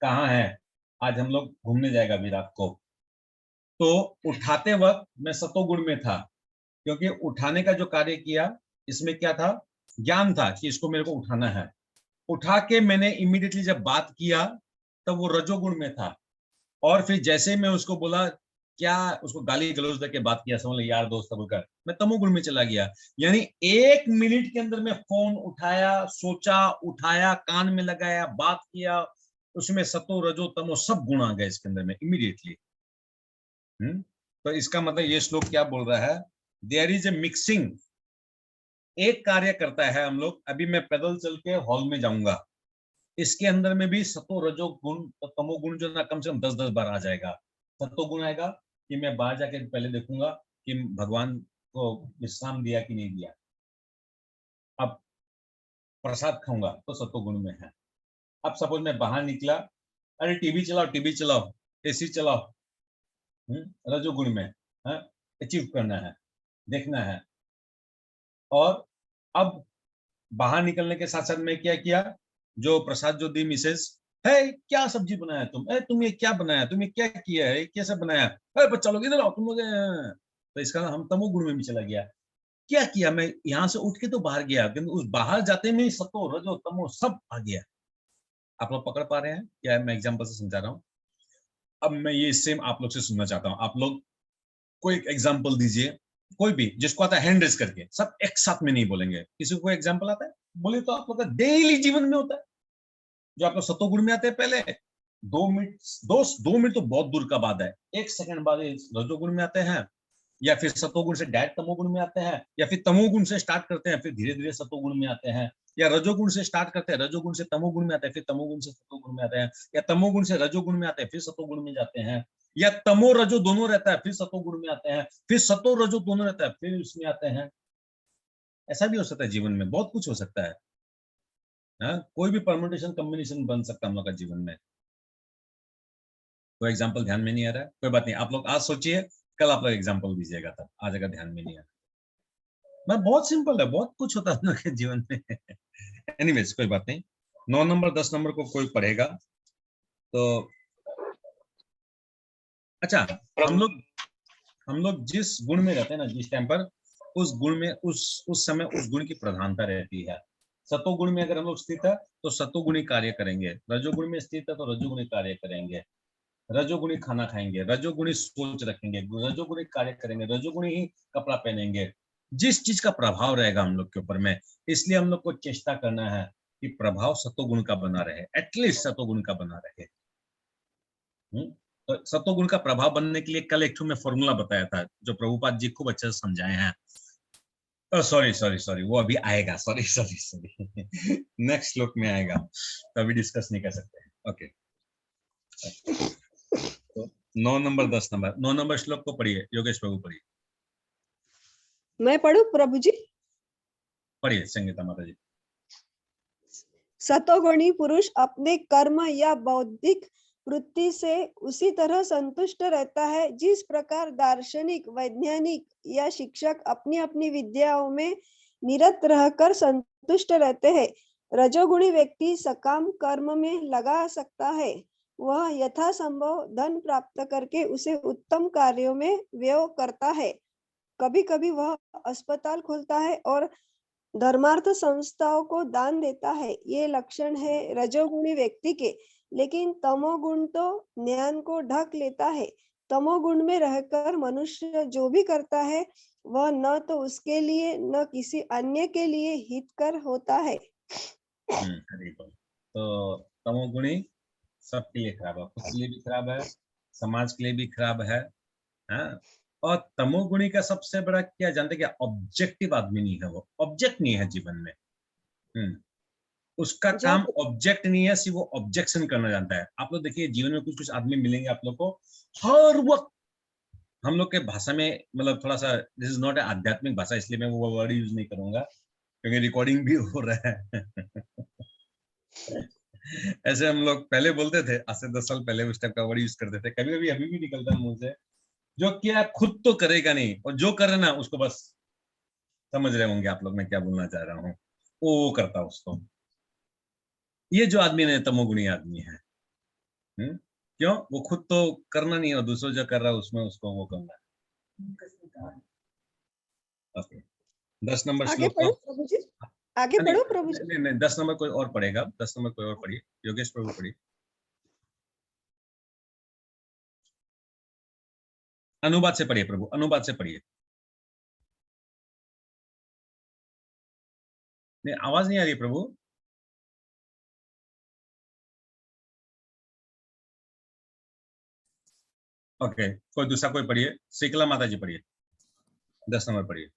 कहाँ है, आज हम लोग घूमने जाएगा अभी रात को, तो उठाते वक्त मैं सतोगुण में था, क्योंकि उठाने का जो कार्य किया इसमें क्या था, ज्ञान था कि इसको मेरे को उठाना है, उठा के मैंने इमीडिएटली जब बात किया तब वो रजोगुण में था, और फिर जैसे मैं उसको बोला क्या, उसको गाली गलौज देके बात किया, समझ लो यार दोस्त बोलकर, मैं तमोगुण में चला गया। यानी 1 मिनट के अंदर मैं फोन उठाया, सोचा, उठाया, कान में लगाया, बात किया, उसमें सतो रजो तमो सब गुण आ गए इसके अंदर में इमीडिएटली। तो इसका मतलब ये श्लोक क्या बोल रहा है, देयर इज ए मिक्सिंग। एक कार्य करता है हम लोग, अभी मैं पैदल चल के हॉल में जाऊंगा, इसके अंदर में भी सतो रजो गुण तमो गुण जो ना कम से कम 10-10 बार आ जाएगा। सतो गुण आएगा कि मैं बाहर जाके पहले देखूंगा कि भगवान को विश्राम दिया कि नहीं दिया, अब प्रसाद खाऊंगा तो सतो गुण में है। अब सपोज मैं बाहर निकला, अरे टीवी चलाओ, एसी चलाओ, रजोगुण में है, अचीव करना है, देखना है। और अब बाहर निकलने के साथ साथ मैं क्या किया, जो प्रसाद जो दी मिसेस, है क्या सब्जी बनाया तुम ये क्या बनाया, तुम ये क्या किया है, कैसे बनाया, अरे बच्चा लोग इधर आओ तुम लोग। तो इसका हम तमोगुण में भी चला गया। क्या किया, मैं यहाँ से उठ के तो बाहर गया, किंतु उस बाहर जाते में सतो रजो तमो सब आ गया। आप लोग पकड़ पा रहे हैं क्या, मैं एग्जाम्पल से समझा रहा हूँ। अब मैं ये सेम आप लोग से सुनना चाहता हूँ, आप लोग कोई एग्जाम्पल दीजिए, कोई भी जिसको आता है हैंड रेज करके, सब एक साथ में नहीं बोलेंगे, किसी को एग्जाम्पल आता है बोले तो आप लोग का डेली जीवन में होता है, जो आप लोग सतोगुण में आते हैं पहले 2 मिनट तो बहुत दूर का बात है, 1 सेकंड बाद रजोगुण में आते हैं, या फिर सतोगुण से डायरेक्ट तमोगुण में आते हैं, या फिर तमोगुण से स्टार्ट करते हैं फिर धीरे धीरे सतोगुण में आते हैं, या रजोगुण से स्टार्ट करते हैं, रजोगुण से तमोगुण में आते हैं, फिर तमोगुण से सतोगुण में आते हैं, या तमोगुण से रजोगुण में आते हैं फिर सतोगुण में जाते हैं, या तमो रजो दोनों रहता है फिर सतोगुण में आते हैं, फिर सतो रजो दोनों रहता है फिर उसमें आते हैं। ऐसा भी हो सकता है जीवन में, बहुत कुछ हो सकता है। कोई भी परम्यूटेशन कॉम्बिनेशन बन सकता है हम लोग का जीवन में। कोई एग्जाम्पल ध्यान में नहीं आ रहा है, कोई बात नहीं, आप लोग आज सोचिए, कल आप लोग एग्जाम्पल दीजिएगा, तब आज अगर ध्यान में नहीं आ रहा। मैं बहुत सिंपल है, बहुत कुछ होता है हम लोग के जीवन में। एनीवेज कोई बात नहीं, 9 नंबर 10 नंबर को कोई पढ़ेगा तो अच्छा। हम लोग जिस गुण में रहते हैं ना, जिस टाइम पर उस गुण में उस समय उस गुण की प्रधानता रहती है। सतोगुण में अगर हम लोग स्थित है तो सतोगुणी कार्य करेंगे, रजोगुण में स्थित है तो रजोगुणी कार्य करेंगे, रजोगुणी खाना खाएंगे, रजोगुणी सोच रखेंगे, रजोगुणी कार्य करेंगे, रजोगुणी ही कपड़ा पहनेंगे। जिस चीज का प्रभाव रहेगा हम लोग के ऊपर में, इसलिए हम लोग को चेष्टा करना है कि प्रभाव सतोगुण का बना रहे, एटलीस्ट सतोगुण का बना रहे। तो सतोगुण का प्रभाव बनने के लिए कल एक मैं फॉर्मूला बताया था जो प्रभुपाद जी खूब अच्छे से समझाए हैं। सॉरी वो अभी आएगा, सॉरी नेक्स्ट श्लोक में आएगा, तो अभी डिस्कस नहीं कर सकते। ओके, तो 9 नंबर 10 नंबर 9 नंबर श्लोक को पढ़िए, योगेश प्रभु पढ़िए। मैं पढ़ू प्रभु जी? पढ़िए संगीता माता जी। सतोगुणी पुरुष अपने कर्म या बौद्धिक वृत्ति से उसी तरह संतुष्ट रहता है जिस प्रकार दार्शनिक, वैज्ञानिक या शिक्षक अपनी अपनी विद्याओं में निरत रहकर संतुष्ट रहते हैं। रजोगुणी व्यक्ति सकाम कर्म में लगा सकता है, वह यथासंभव धन प्राप्त करके उसे उत्तम कार्यों में व्यय करता है। कभी कभी वह अस्पताल खोलता है और धर्मार्थ संस्थाओं को दान देता है। ये लक्षण है रजोगुणी व्यक्ति के। लेकिन तमोगुण तो ज्ञान को ढक लेता है। तमोगुण में रहकर मनुष्य जो भी करता है वह न तो उसके लिए न किसी अन्य के लिए हितकर होता है। तो तमोगुणी सबके लिए खराब है, खुद के लिए भी खराब है, समाज के लिए भी खराब है। और तमोगुणी का सबसे बड़ा क्या जानते हैं, क्या ऑब्जेक्टिव आदमी नहीं है, वो ऑब्जेक्ट नहीं है जीवन में। उसका काम ऑब्जेक्ट नहीं है, सिर्फ वो ऑब्जेक्शन करना जानता है। आप लोग देखिए जीवन में कुछ कुछ आदमी मिलेंगे आप लोग को, हर वक्त हम लोग के भाषा में, मतलब थोड़ा सा दिस इज नॉट ए आध्यात्मिक भाषा, इसलिए मैं वो वर्ड यूज नहीं करूंगा क्योंकि रिकॉर्डिंग भी हो रहा है। ऐसे हम लोग पहले बोलते थे, आज से 10 साल पहले उस टाइप का वर्ड यूज करते थे, कभी कभी अभी भी निकलता है मुंह से। जो किया खुद तो करेगा नहीं, और जो करे ना उसको बस, समझ रहे होंगे आप लोग मैं क्या बोलना चाह रहा हूँ, वो करता उसको। ये जो आदमी है तमोगुणी आदमी है। क्यों? वो खुद तो करना नहीं और दूसरों जो कर रहा है उसमें उसको वो करना है। ओके, 10 नंबर श्लोक को आगे पढ़ो प्रभु जी। नहीं 10 नंबर कोई और पढ़ेगा, 10 नंबर कोई और पढ़िए, योगेश प्रभु पढ़िए। अनुवाद से पढ़िए प्रभु, अनुवाद से पढ़िए। नहीं आवाज नहीं आ रही प्रभु। ओके कोई दूसरा कोई पढ़िए, शीतला माता जी पढ़िए, 10 नंबर पढ़िए।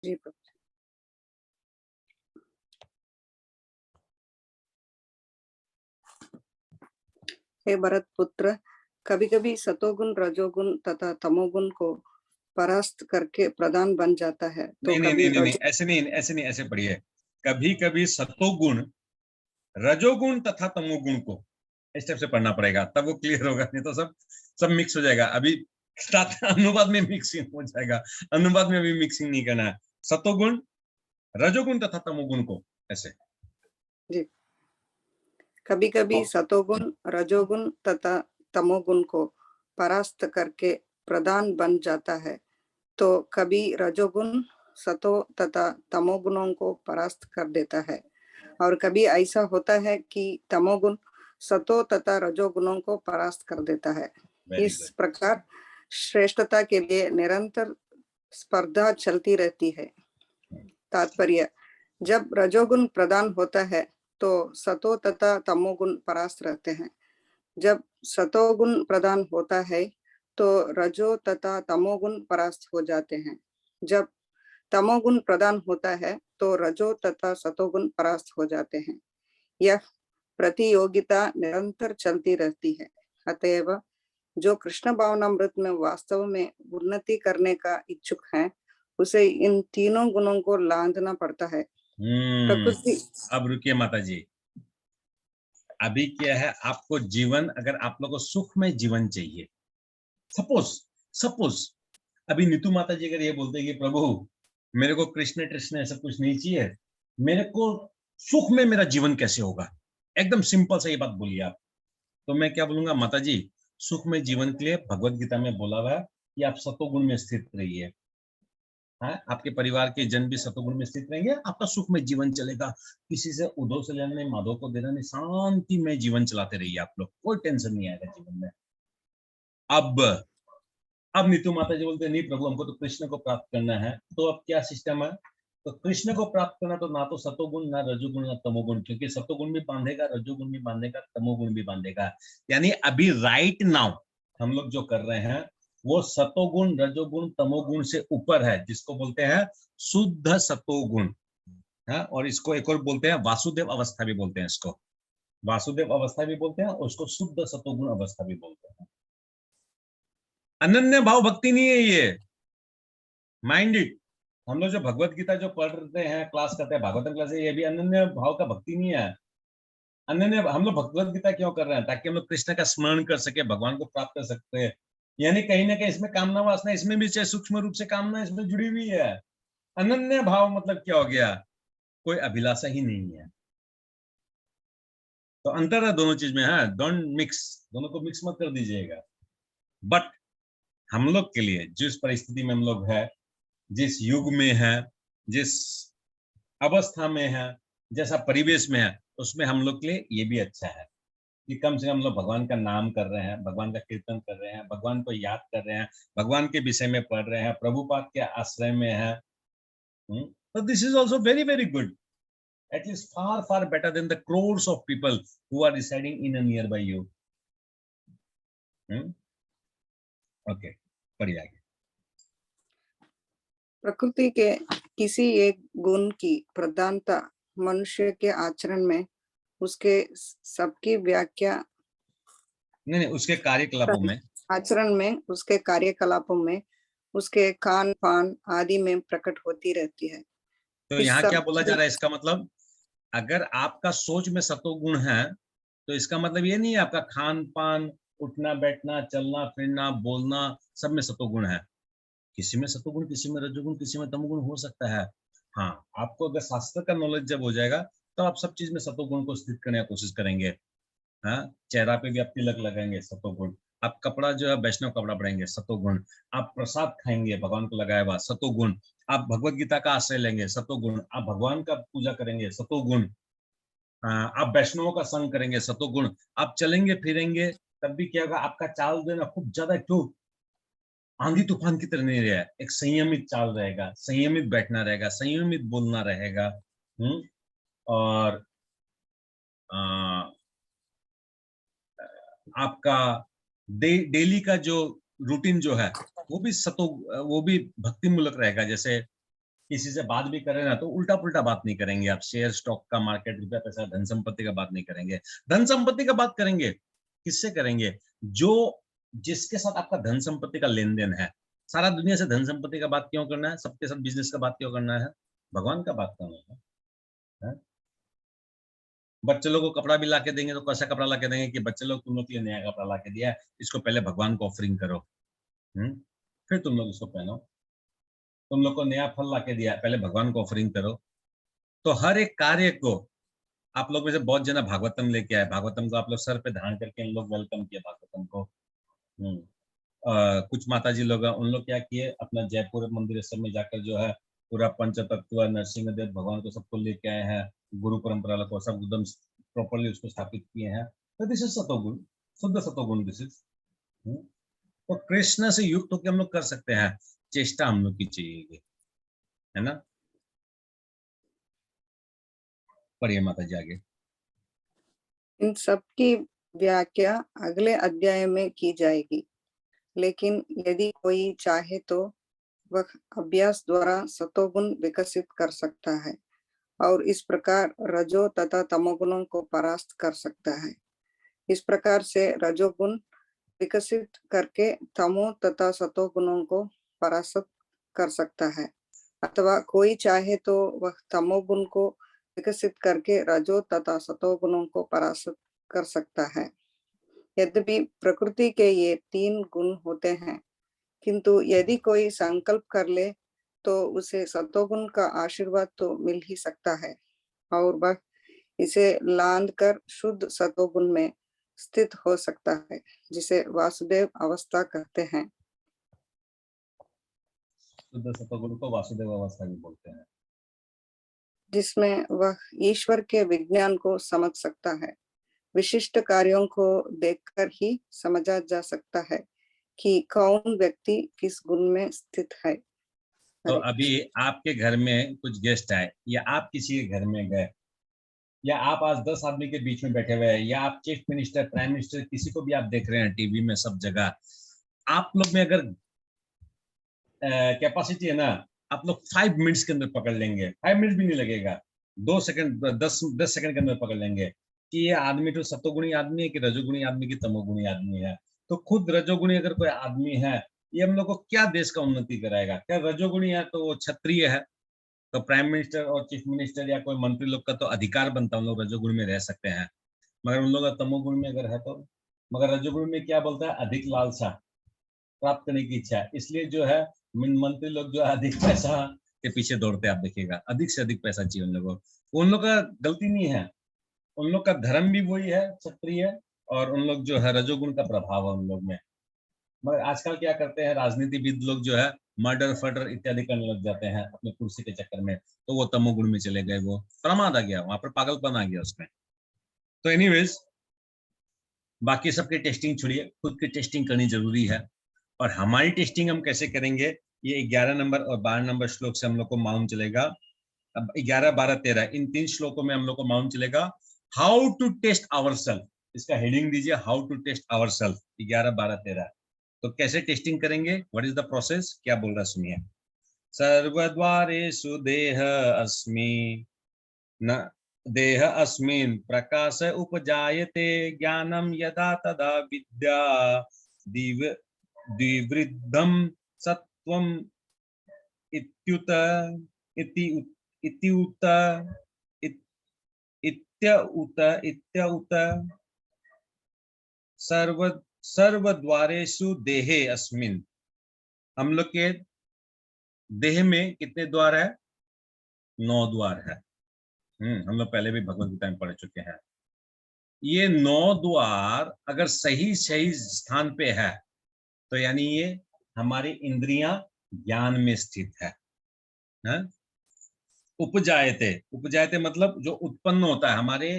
जी प्रभु। हे भरत पुत्र, कभी कभी सतोगुण रजोगुण तथा तमोगुण को परास्त करके प्रधान बन जाता है तो नहीं, कभी नहीं, नहीं, ऐसे नहीं, ऐसे पढ़िए। कभी कभी सतोगुण रजोगुण तथा तमोगुण को इस टाइप से पढ़ना पड़ेगा, तब वो क्लियर होगा, नहीं तो सब मिक्स हो जाएगा। अभी अनुवाद में मिक्सिंग हो जाएगा, अनुवाद में अभी मिक्सिंग नहीं करना है। सतोगुण रजोगुण तथा तमोगुण को ऐसे जी। कभी कभी सतोगुण रजोगुण तथा तमोगुण को परास्त करके प्रधान बन जाता है तो कभी रजोगुण सतो तथा तमोगुणों को परास्त कर देता है, और कभी ऐसा होता है कि तमोगुण सतो तथा रजोगुणों को परास्त कर देता है। इस प्रकार श्रेष्ठता के लिए निरंतर स्पर्धा चलती रहती है। तात्पर्य, जब रजोगुण प्रधान होता है तो सतो तथा तमोगुण परास्त रहते हैं। जब सतोगुण प्रधान होता है तो रजो तथा तमोगुण परास्त हो जाते हैं। जब तमोगुण प्रधान होता है तो रजो तथा सतोगुण परास्त हो जाते हैं। यह प्रतियोगिता निरंतर चलती रहती है। अतएव जो कृष्ण भावनामृत में वास्तव में उन्नति करने का इच्छुक है उसे इन तीनों गुणों को लांघना पड़ता है। प्रकृति। अब रुकिए माता जी, अभी क्या है, आपको जीवन, अगर आप लोगों को सुख में जीवन चाहिए, सपोज अभी नीतू माता जी अगर ये बोलते हैं कि प्रभु मेरे को कृष्ण कृष्ण ऐसा कुछ नहीं चाहिए, मेरे को सुख में मेरा जीवन कैसे होगा, एकदम सिंपल सा ये बात बोलिए आप, तो मैं क्या बोलूंगा, माता जी सुख में जीवन के लिए भगवत गीता में बोला हुआ है कि आप सतोगुण में स्थित रहिए। हाँ, आपके परिवार के जन भी सतोगुण में स्थित रहेंगे, आपका सुख में जीवन चलेगा। किसी से उद्धव से लेना नहीं, माधव को देना नहीं, शांति में जीवन चलाते रहिए आप लोग, कोई टेंशन नहीं आएगा जीवन में। अब नीतू माता जी बोलते नहीं प्रभु हमको तो कृष्ण को प्राप्त करना है, तो अब क्या सिस्टम है, तो कृष्ण को प्राप्त करना तो ना तो सतोगुण ना रजोगुण ना तमोगुण, क्योंकि सतोगुण भी बांधेगा, रजोगुण भी बांधेगा, तमोगुण भी बांधेगा। यानी अभी राइट नाउ हम लोग जो कर रहे हैं वो सतोगुण रजोगुण तमोगुण से ऊपर है, जिसको बोलते हैं शुद्ध सतोगुण। हाँ, और इसको एक और बोलते हैं वासुदेव अवस्था भी बोलते हैं, इसको वासुदेव अवस्था भी बोलते हैं, और उसको शुद्ध सतोगुण अवस्था भी बोलते हैं। अनन्य भाव भक्ति नहीं है ये, माइंड इट। हम लोग जो भगवत गीता जो पढ़ते हैं, क्लास करते हैं, भागवतम क्लास, ये भी अनन्य भाव का भक्ति नहीं है। अनन्य हम लोग भगवत गीता क्यों कर रहे हैं, ताकि हम लोग कृष्ण का स्मरण कर सके, भगवान को प्राप्त कर सकते हैं। यानी कहीं ना कहीं इसमें कामना वासना, इसमें भी चाहे सूक्ष्म रूप से कामना इसमें जुड़ी हुई है। अनन्य भाव मतलब क्या हो गया, कोई अभिलाषा ही नहीं है। तो अंतर है दोनों चीज में, है डोंट मिक्स, दोनों को मिक्स मत कर दीजिएगा। बट हम लोग के लिए जिस परिस्थिति में हम लोग है, जिस युग में है, जिस अवस्था में है, जैसा परिवेश में है, उसमें हम लोग के लिए ये भी अच्छा है कि कम से कम हम लोग भगवान का नाम कर रहे हैं, भगवान का कीर्तन कर रहे हैं, भगवान को याद कर रहे हैं, भगवान के विषय में पढ़ रहे हैं, प्रभुपाद के आश्रय में है। तो this is also very very good, at least far better than the crores of people who are residing in a nearby you. Okay, पढ़िए आगे। प्रकृति के किसी एक गुण की प्रधानता मनुष्य के आचरण में, उसके सबकी व्याख्या नहीं, उसके कार्यकलापों में, आचरण में, उसके कार्यकलापों में, उसके खान पान आदि में प्रकट होती रहती है। तो यहाँ क्या बोला जा रहा है, इसका मतलब अगर आपका सोच में सतोगुण है तो इसका मतलब ये नहीं है आपका खान पान, उठना बैठना, चलना फिरना, बोलना सब में सतोगुण है। किसी में सतोगुण, किसी में रजोगुण, किसी में तमोगुण हो सकता है। हाँ, आपको अगर शास्त्र का नॉलेज जब हो जाएगा तो आप सब चीज में सतोगुण को स्थित करने की कोशिश करेंगे। हाँ, चेहरा पे भी आप तिलक लगाएंगे, सतोगुण। आप कपड़ा जो है वैष्णव कपड़ा पहनेंगे, सतोगुण। आप प्रसाद खाएंगे भगवान को लगाया हुआ, सतोगुण। आप भगवत गीता का आश्रय लेंगे सतोगुण, आप भगवान का पूजा करेंगे सतोगुण, आप वैष्णवों का संग करेंगे सतोगुण, आप चलेंगे फिरेंगे तब भी क्या होगा, आपका चाल देना खूब ज्यादा क्यों आंधी तूफान की तरह नहीं रहेगा, एक संयमित चाल रहेगा, संयमित बैठना रहेगा, संयमित बोलना रहेगा। और आपका डेली का जो रूटीन जो है वो भी भक्ति मूलक रहेगा। जैसे किसी से बात भी करें ना तो उल्टा पुल्टा बात नहीं करेंगे आप, शेयर स्टॉक का, मार्केट, रुपया पैसा, धन संपत्ति का बात नहीं करेंगे। धन संपत्ति का बात करेंगे किससे करेंगे, जो जिसके साथ आपका धन संपत्ति का लेन देन है। सारा दुनिया से धन संपत्ति का बात क्यों करना है, सबके साथ बिजनेस का बात क्यों करना है, भगवान का बात करना है। बच्चे लोग को कपड़ा भी लाके देंगे तो कैसा कपड़ा लाके देंगे कि बच्चे लोग तुम लोग के लिए नया कपड़ा लाके दिया है, इसको पहले भगवान को ऑफरिंग करो, फिर तुम लोग इसको पहनो। तुम लोग को नया फल लाके दिया, पहले भगवान को ऑफरिंग करो। तो हर एक कार्य को आप लोग में से बहुत जना भागवतम लेके आए, भागवतम को आप लोग सर पे धारण करके इन लोग वेलकम किया भागवतम को। कुछ माता जी लोग उन लोग क्या किए, अपना जयपुर मंदिर सब में जाकर जो है पूरा पंचतत्व नरसिंह देव भगवान को सबको लेके आए हैं, गुरु परंपरा को सब एकदम प्रॉपरली उसको स्थापित किए हैं। तो दिस इज सतोगुण, शुद्ध सतोगुण दिस इज। तो कृष्ण से युक्त होकर हम लोग कर सकते हैं, चेष्टा हम लोग की चाहिए, है ना। पढ़िए माता जी आगे। इन सब की व्याख्या अगले अध्याय में की जाएगी, लेकिन यदि कोई चाहे तो वह अभ्यास द्वारा सतोगुण विकसित कर सकता है और इस प्रकार रजो तथा तमोगुणों को परास्त कर सकता है। इस प्रकार से रजोगुण विकसित करके तमो तथा सतोगुणों को परास्त कर सकता है, अथवा कोई चाहे तो वह तमोगुण को विकसित करके रजो तथा सतोगुणों को परास्त कर सकता है। यद्यपि प्रकृति के ये 3 गुण होते हैं, किंतु यदि कोई संकल्प कर ले तो उसे सतोगुण का आशीर्वाद तो मिल ही सकता है और वह इसे लांद कर शुद्ध सतोगुण में स्थित हो सकता है, जिसे वासुदेव अवस्था कहते हैं। शुद्ध सतोगुण को वासुदेव अवस्था भी बोलते हैं, जिसमें वह ईश्वर के विज्ञान को समझ सकता है। विशिष्ट कार्यों को देखकर ही समझा जा सकता है कि कौन व्यक्ति किस गुण में स्थित है। तो अभी आपके घर में कुछ गेस्ट आए, या आप किसी के घर में गए, या आप आज 10 आदमी के बीच में बैठे हुए हैं, या आप चीफ मिनिस्टर, प्राइम मिनिस्टर, किसी को भी आप देख रहे हैं टीवी में, सब जगह आप लोग में अगर कैपेसिटी है ना, आप लोग 5 मिनट्स के अंदर पकड़ लेंगे, 5 मिनट भी नहीं लगेगा, 2 सेकंड 10 सेकंड के अंदर पकड़ लेंगे कि ये आदमी तो सतोगुणी आदमी है कि रजोगुणी आदमी की तमोगुणी आदमी है। तो खुद रजोगुणी अगर कोई आदमी है, ये हम लोग को क्या देश का उन्नति कराएगा। क्या रजोगुणी है तो वो क्षत्रिय है, तो प्राइम मिनिस्टर और चीफ मिनिस्टर या कोई मंत्री लोग का तो अधिकार बनता है, उन लोग रजोगुण में रह सकते हैं। मगर उन लोग का तमोगुण में अगर है तो, मगर रजोगुण में क्या बोलता है, अधिक लालसा प्राप्त करने की इच्छा है, इसलिए जो है मंत्री लोग जो है अधिक पैसा के पीछे दौड़ते हैं। आप देखिएगा अधिक से अधिक पैसा चाहिए उन लोगों को। उन लोग का गलती नहीं है, उन लोग का धर्म भी वही है क्षत्रिय, और उन लोग जो है रजोगुण का प्रभाव है उन लोग में। मगर आजकल क्या करते हैं राजनीतिविद लोग जो है मर्डर फर्डर इत्यादि करने लग जाते हैं अपने कुर्सी के चक्कर में, तो वो तमोगुण में चले गए, वो प्रमाद आ गया, वहां पर पागलपन आ गया उसमें। तो एनीवेज बाकी सबकी टेस्टिंग छोड़िए, खुद की टेस्टिंग करनी जरूरी है। और हमारी टेस्टिंग हम कैसे करेंगे, ये 11 नंबर और 12 नंबर श्लोक से हम लोग को मालूम चलेगा। अब 11, 12, 13 इन 3 श्लोकों में हम लोग को मालूम चलेगा हाउ टू टेस्ट आवर। इसका हेडिंग दीजिए, हाउ टू टेस्ट आवर 11, 12, 13। तो कैसे टेस्टिंग करेंगे, व्हाट इज द प्रोसेस, क्या बोल रहा सुनिए। सर्वद्वारेषु देह अस्मि न देह अस्मिन् प्रकाश उपजायते ज्ञानम यदा तदा विद्या द्विवृद्धं सत्वम इत्युत सर्वद्वारेषु देहे अस्मिन्। हम लोग के देह में कितने द्वार है, 9 द्वार है। हम लोग पहले भी भगवद गीता में पढ़ चुके हैं। ये 9 द्वार अगर सही स्थान पे है तो यानी ये हमारी इंद्रियां ज्ञान में स्थित है। है? उपजायते, उपजायते मतलब जो उत्पन्न होता है, हमारे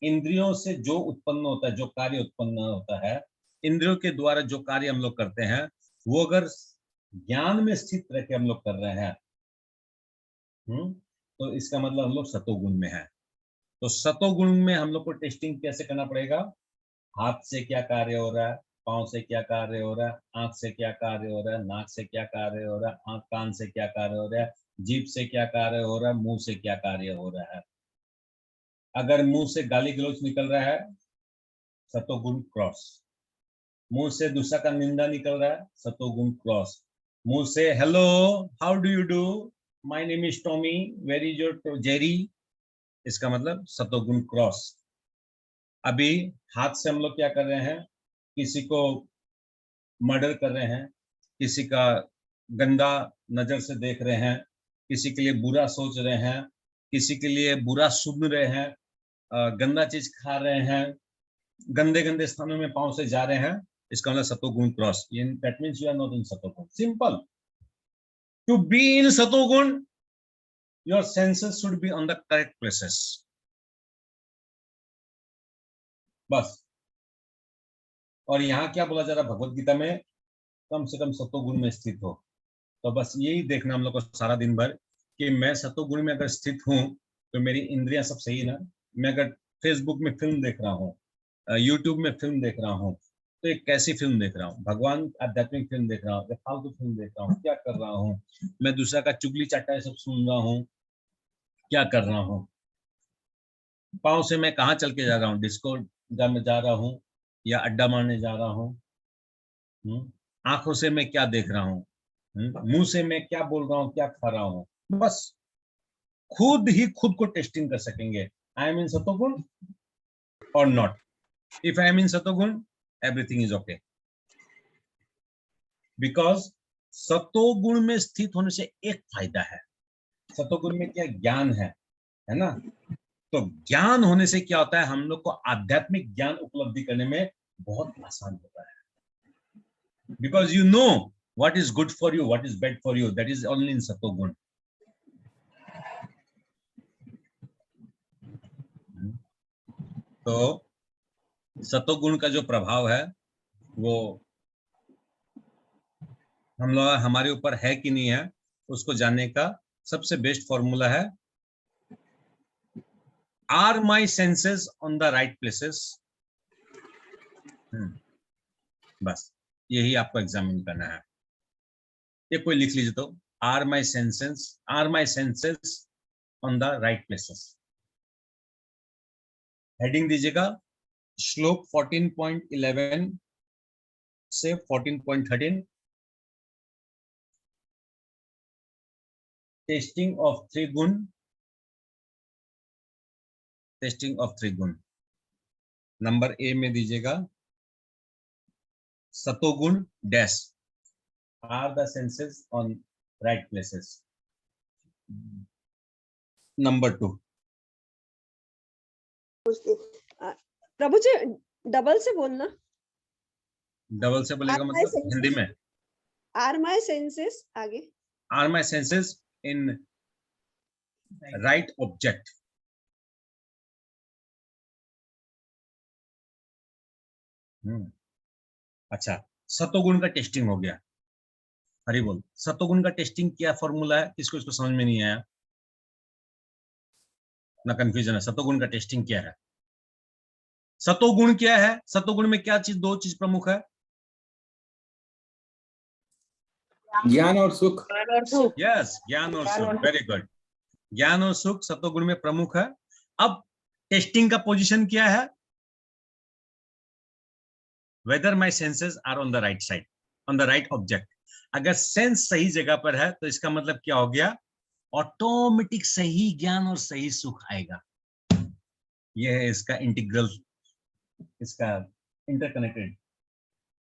इंद्रियों से जो उत्पन्न होता है, जो कार्य उत्पन्न होता है, इंद्रियों के द्वारा जो कार्य हम लोग करते हैं, वो अगर ज्ञान में स्थित रह के हम लोग कर रहे हैं, तो इसका मतलब हम लोग सतोगुण में है। तो सतोगुण में हम लोग को टेस्टिंग कैसे करना पड़ेगा? हाथ से क्या कार्य हो रहा है, पांव से क्या कार्य हो रहा है, आंख से क्या कार्य हो रहा है, नाक से क्या कार्य हो रहा है, आंख कान से क्या कार्य हो रहा है, जीभ से क्या कार्य हो रहा है, मुंह से क्या कार्य हो रहा है। अगर मुंह से गाली गलौज निकल रहा है, सतोगुण क्रॉस। मुंह से दूसरा का निंदा निकल रहा है, सतोगुण क्रॉस। मुंह से hello, how do you do, my name is Tommy, where is your Jerry, इसका मतलब सतोगुण क्रॉस। अभी हाथ से हम लोग क्या कर रहे हैं? किसी को मर्डर कर रहे हैं, किसी का गंदा नजर से देख रहे हैं, किसी के लिए बुरा सोच रहे हैं, किसी के लिए बुरा सुन रहे हैं, गंदा चीज खा रहे हैं, गंदे गंदे स्थानों में पांव से जा रहे हैं, इसका मतलब सतोगुण cross. That means you are not in satoguna. Simple. To be in satoguna, your senses should be on the correct places. बस। और यहाँ क्या बोला जा रहा है भगवत गीता में? कम से कम सतोगुण में स्थित हो। तो बस यही देखना हम लोग को सारा दिन भर कि मैं सतोगुण में अगर स्थित हूँ तो मेरी इंद्रियां सब सही ना। मैं अगर फेसबुक में फिल्म देख रहा हूँ, यूट्यूब में फिल्म देख रहा हूँ, तो एक कैसी फिल्म देख रहा हूँ? भगवान आध्यात्मिक फिल्म देख रहा हूँ या फालतू फिल्म देख रहा हूँ? क्या कर रहा हूँ मैं? दूसरा का चुगली चाटा सब सुन रहा हूँ? क्या कर रहा हूँ? पाँव से मैं कहाँ चल के जा रहा हूँ? डिस्को में जा रहा हूँ या अड्डा मारने जा रहा हूँ? आंखों से मैं क्या देख रहा हूँ? मुंह से मैं क्या बोल रहा हूँ, क्या खा रहा हूँ? बस खुद ही खुद को टेस्टिंग कर सकेंगे, आई एम इन सतोगुण और not. If I am in satoguna, everything is okay. Because सतोगुण में स्थित होने से एक फायदा है। सतोगुण में क्या? ज्ञान है ना? तो ज्ञान होने से क्या होता है? हम लोग को आध्यात्मिक ज्ञान उपलब्धि करने में बहुत आसान होता है। Because you know what is good for you, what is bad for you. That is only in सतोगुण। तो सतोगुण का जो प्रभाव है वो हम लोग हमारे ऊपर है कि नहीं है, उसको जानने का सबसे बेस्ट फॉर्मूला है are my senses on the right places. बस यही आपको एग्जामिन करना है। ये कोई लिख लीजिए तो, are my senses on the right places. Heading दीजिएगा श्लोक 14.11 से 14.13। Testing of triguna, testing of triguna. Number A में दीजिएगा satoguna dash are the senses on right places. Number 2। प्रभु जी डबल से बोलना। डबल से बोलेगा मतलब हिंदी में? आर माई सेंसेस आगे। Are my senses in right object. अच्छा, सतोगुण का टेस्टिंग हो गया। हरि बोल। सतोगुण का टेस्टिंग क्या फॉर्मूला है? किसको इसको समझ में नहीं आया ना? कंफ्यूजन है। सतोगुण का टेस्टिंग क्या है? सतोगुण क्या है? सतोगुण में क्या चीज, दो चीज प्रमुख है? ज्ञान और सुख। यस, ज्ञान और सुख। Very good. ज्ञान और सुख सतोगुण में प्रमुख है। अब टेस्टिंग का पोजीशन क्या है? Whether my senses are on the right side, on the right object. अगर सेंस सही जगह पर है तो इसका मतलब क्या हो गया? ऑटोमेटिक सही ज्ञान और सही सुख आएगा। यह है इसका इंटीग्रल, इसका इंटरकनेक्टेड।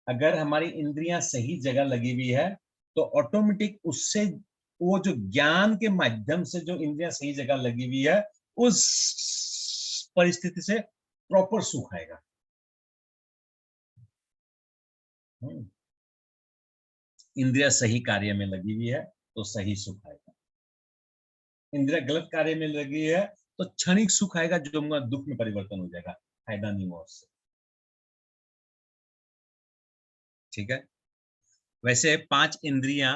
अगर हमारी इंद्रियां सही जगह लगी हुई है तो ऑटोमेटिक उससे वो जो ज्ञान के माध्यम से जो इंद्रियां सही जगह लगी हुई है उस परिस्थिति से प्रॉपर सुख आएगा। इंद्रिया सही कार्य में लगी हुई है तो सही सुख आएगा। इंद्रिया गलत कार्य में लगी है तो क्षणिक सुख आएगा जो दुख में परिवर्तन हो जाएगा, फायदा नहीं हुआ उससे। ठीक है। वैसे 5 इंद्रियां,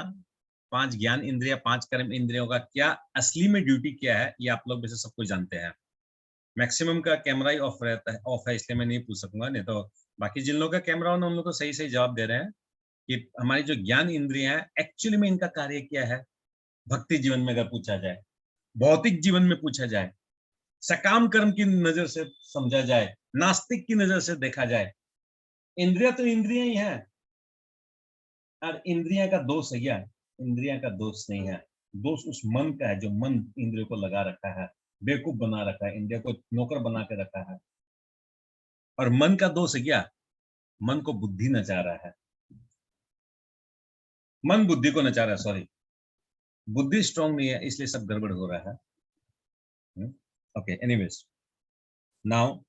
5 ज्ञान इंद्रिया, 5 कर्म इंद्रियों का क्या असली में ड्यूटी क्या है, ये आप लोग वैसे सब कुछ जानते हैं। मैक्सिमम का कैमरा ही ऑफ रहता है, ऑफ है, इसलिए मैं नहीं पूछ सकूंगा, नहीं तो बाकी जिन लोगों का कैमरा ऑन उन लोग तो सही सही जवाब दे रहे हैं कि हमारी जो ज्ञान इंद्रियां हैं एक्चुअली में इनका कार्य क्या है। भक्ति जीवन में अगर पूछा जाए, भौतिक जीवन में पूछा जाए, सकाम कर्म की नजर से समझा जाए, नास्तिक की नजर से देखा जाए, इंद्रिया तो इंद्रिया ही है। और इंद्रिया का दोष है क्या? इंद्रिया का दोष नहीं है, दोष उस मन का है जो मन इंद्रियों को लगा रखा है, बेवकूफ बना रखा है, इंद्रियों को नौकर बना के रखा है। और मन का दोष है क्या? मन को बुद्धि नचा रहा है, मन बुद्धि को नचा रहा है, सॉरी, बुद्धि स्ट्रांग नहीं है इसलिए सब गड़बड़ हो रहा है। ओके, एनीवेज, नाउ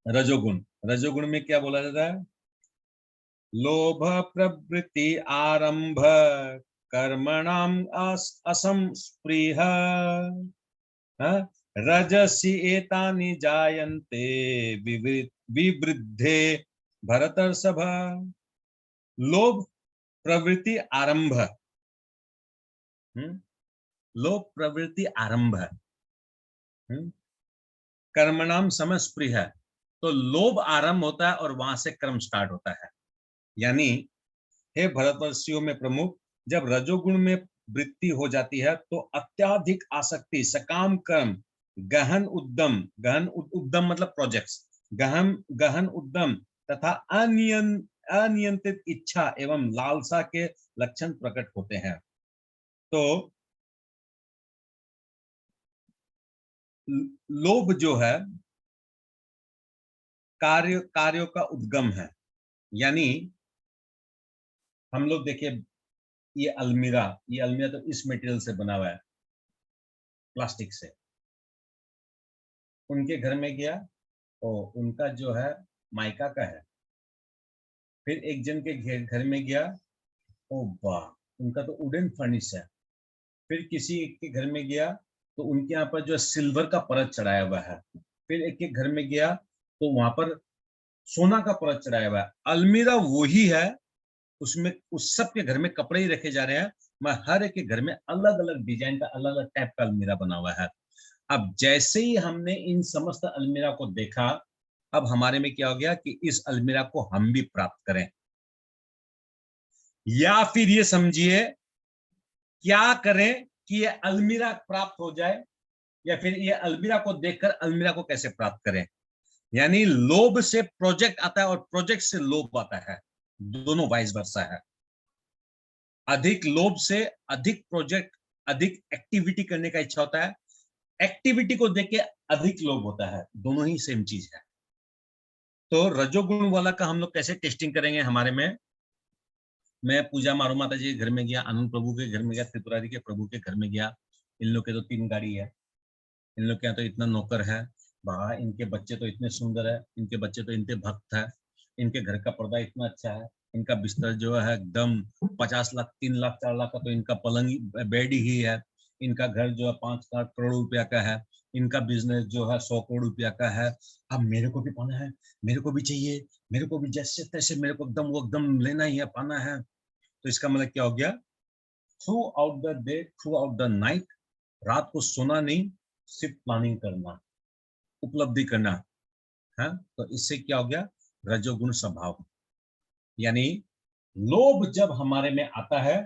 रजोगुण। रजोगुण में क्या बोला जाता है? लोभ प्रवृत्ति आरंभ कर्मणाम असंस्पृह रजसी एतानि जायन्ते विवृद्धे भरतर्षभ। लोभ प्रवृत्ति आरंभ, लोभ प्रवृत्ति आरंभ, कर्मणाम समस्पृह, तो लोभ आरंभ होता है और वहां से कर्म स्टार्ट होता है। यानी हे भरतवर्षियों में प्रमुख, जब रजोगुण में वृत्ति हो जाती है तो अत्याधिक आसक्ति, सकाम कर्म, गहन उद्यम, गहन उद्यम मतलब प्रोजेक्ट्स, गहन उद्यम तथा अनियंत्रित इच्छा एवं लालसा के लक्षण प्रकट होते हैं। तो लोभ जो है कार्यों का उद्गम है। यानी हम लोग देखिए ये अलमीरा तो इस मटेरियल से बना हुआ है, प्लास्टिक से। उनके घर में गया तो उनका जो है माइका का है। फिर एक जन के घर में गया, ओ वाह, उनका तो वुडन फर्निश है। फिर किसी के घर में गया तो उनके यहाँ पर जो सिल्वर का परत चढ़ाया हुआ है। फिर एक के घर में गया तो वहां पर सोना का परत चढ़ाया हुआ है। अलमीरा वही है, उसमें उस सब के घर में कपड़े ही रखे जा रहे हैं, मैं हर एक के घर में अलग अलग डिजाइन का, अलग अलग टाइप का अलमीरा बना हुआ है। अब जैसे ही हमने इन समस्त अलमीरा को देखा, अब हमारे में क्या हो गया कि इस अलमीरा को हम भी प्राप्त करें, या फिर ये समझिए क्या करें कि ये अलमीरा प्राप्त हो जाए, या फिर ये अलमीरा को देखकर अलमीरा को कैसे प्राप्त करें। यानी लोभ से प्रोजेक्ट आता है और प्रोजेक्ट से लोभ आता है, दोनों वाइस वर्सा है। अधिक लोभ से अधिक प्रोजेक्ट, अधिक एक्टिविटी करने का इच्छा होता है, एक्टिविटी को देख के अधिक लोभ होता है, दोनों ही सेम चीज है। तो रजोगुण वाला का हम लोग कैसे टेस्टिंग करेंगे हमारे में? मैं पूजा मारू माता जी के घर में गया, आनंद प्रभु के घर में गया, त्रिपुरारी के प्रभु के घर में गया। इन लोग के तो 3 गाड़ी है, इन लोग के यहाँ तो इतना नौकर है, वाह, इनके बच्चे तो इतने सुंदर है, इनके बच्चे तो इतने भक्त है, इनके घर का पर्दा इतना अच्छा है, इनका बिस्तर जो है एकदम 50 लाख 3 लाख 4 लाख का तो इनका पलंग बेड ही है, इनका घर जो है 5 लाख करोड़ रुपया का है, इनका बिजनेस जो है 100 करोड़ रुपया का है। अब मेरे को भी पाना है, मेरे को भी चाहिए, मेरे को भी जैसे तैसे मेरे को एकदम वो एकदम लेना ही है, पाना है। तो इसका मतलब क्या हो गया? Through out the day, through out the night, रात को सोना नहीं, सिर्फ प्लानिंग करना, उपलब्धि करना है। तो इससे क्या हो गया? रजोगुण स्वभाव। यानी लोभ जब हमारे में आता है,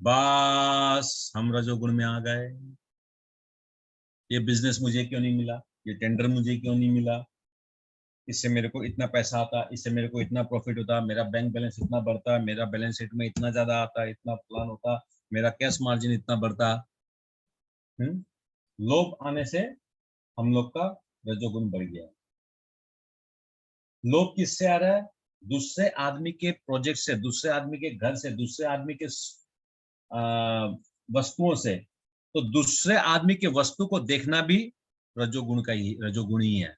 बस हम रजोगुण में आ गए। ये बिजनेस मुझे क्यों नहीं मिला, ये टेंडर मुझे क्यों नहीं मिला, इससे मेरे को इतना पैसा आता, इससे मेरे को इतना प्रॉफिट होता, मेरा बैंक बैलेंस इतना बढ़ता, मेरा बैलेंस शीट में इतना ज्यादा आता, इतना प्लान होता, मेरा कैश मार्जिन इतना बढ़ता। लोभ आने से हम लोग का रजोगुण बढ़ गया। लोभ किससे आ रहा है? दूसरे आदमी के प्रोजेक्ट से, दूसरे आदमी के घर से, दूसरे आदमी के वस्तुओं से। तो दूसरे आदमी के वस्तु को देखना भी रजोगुण ही है,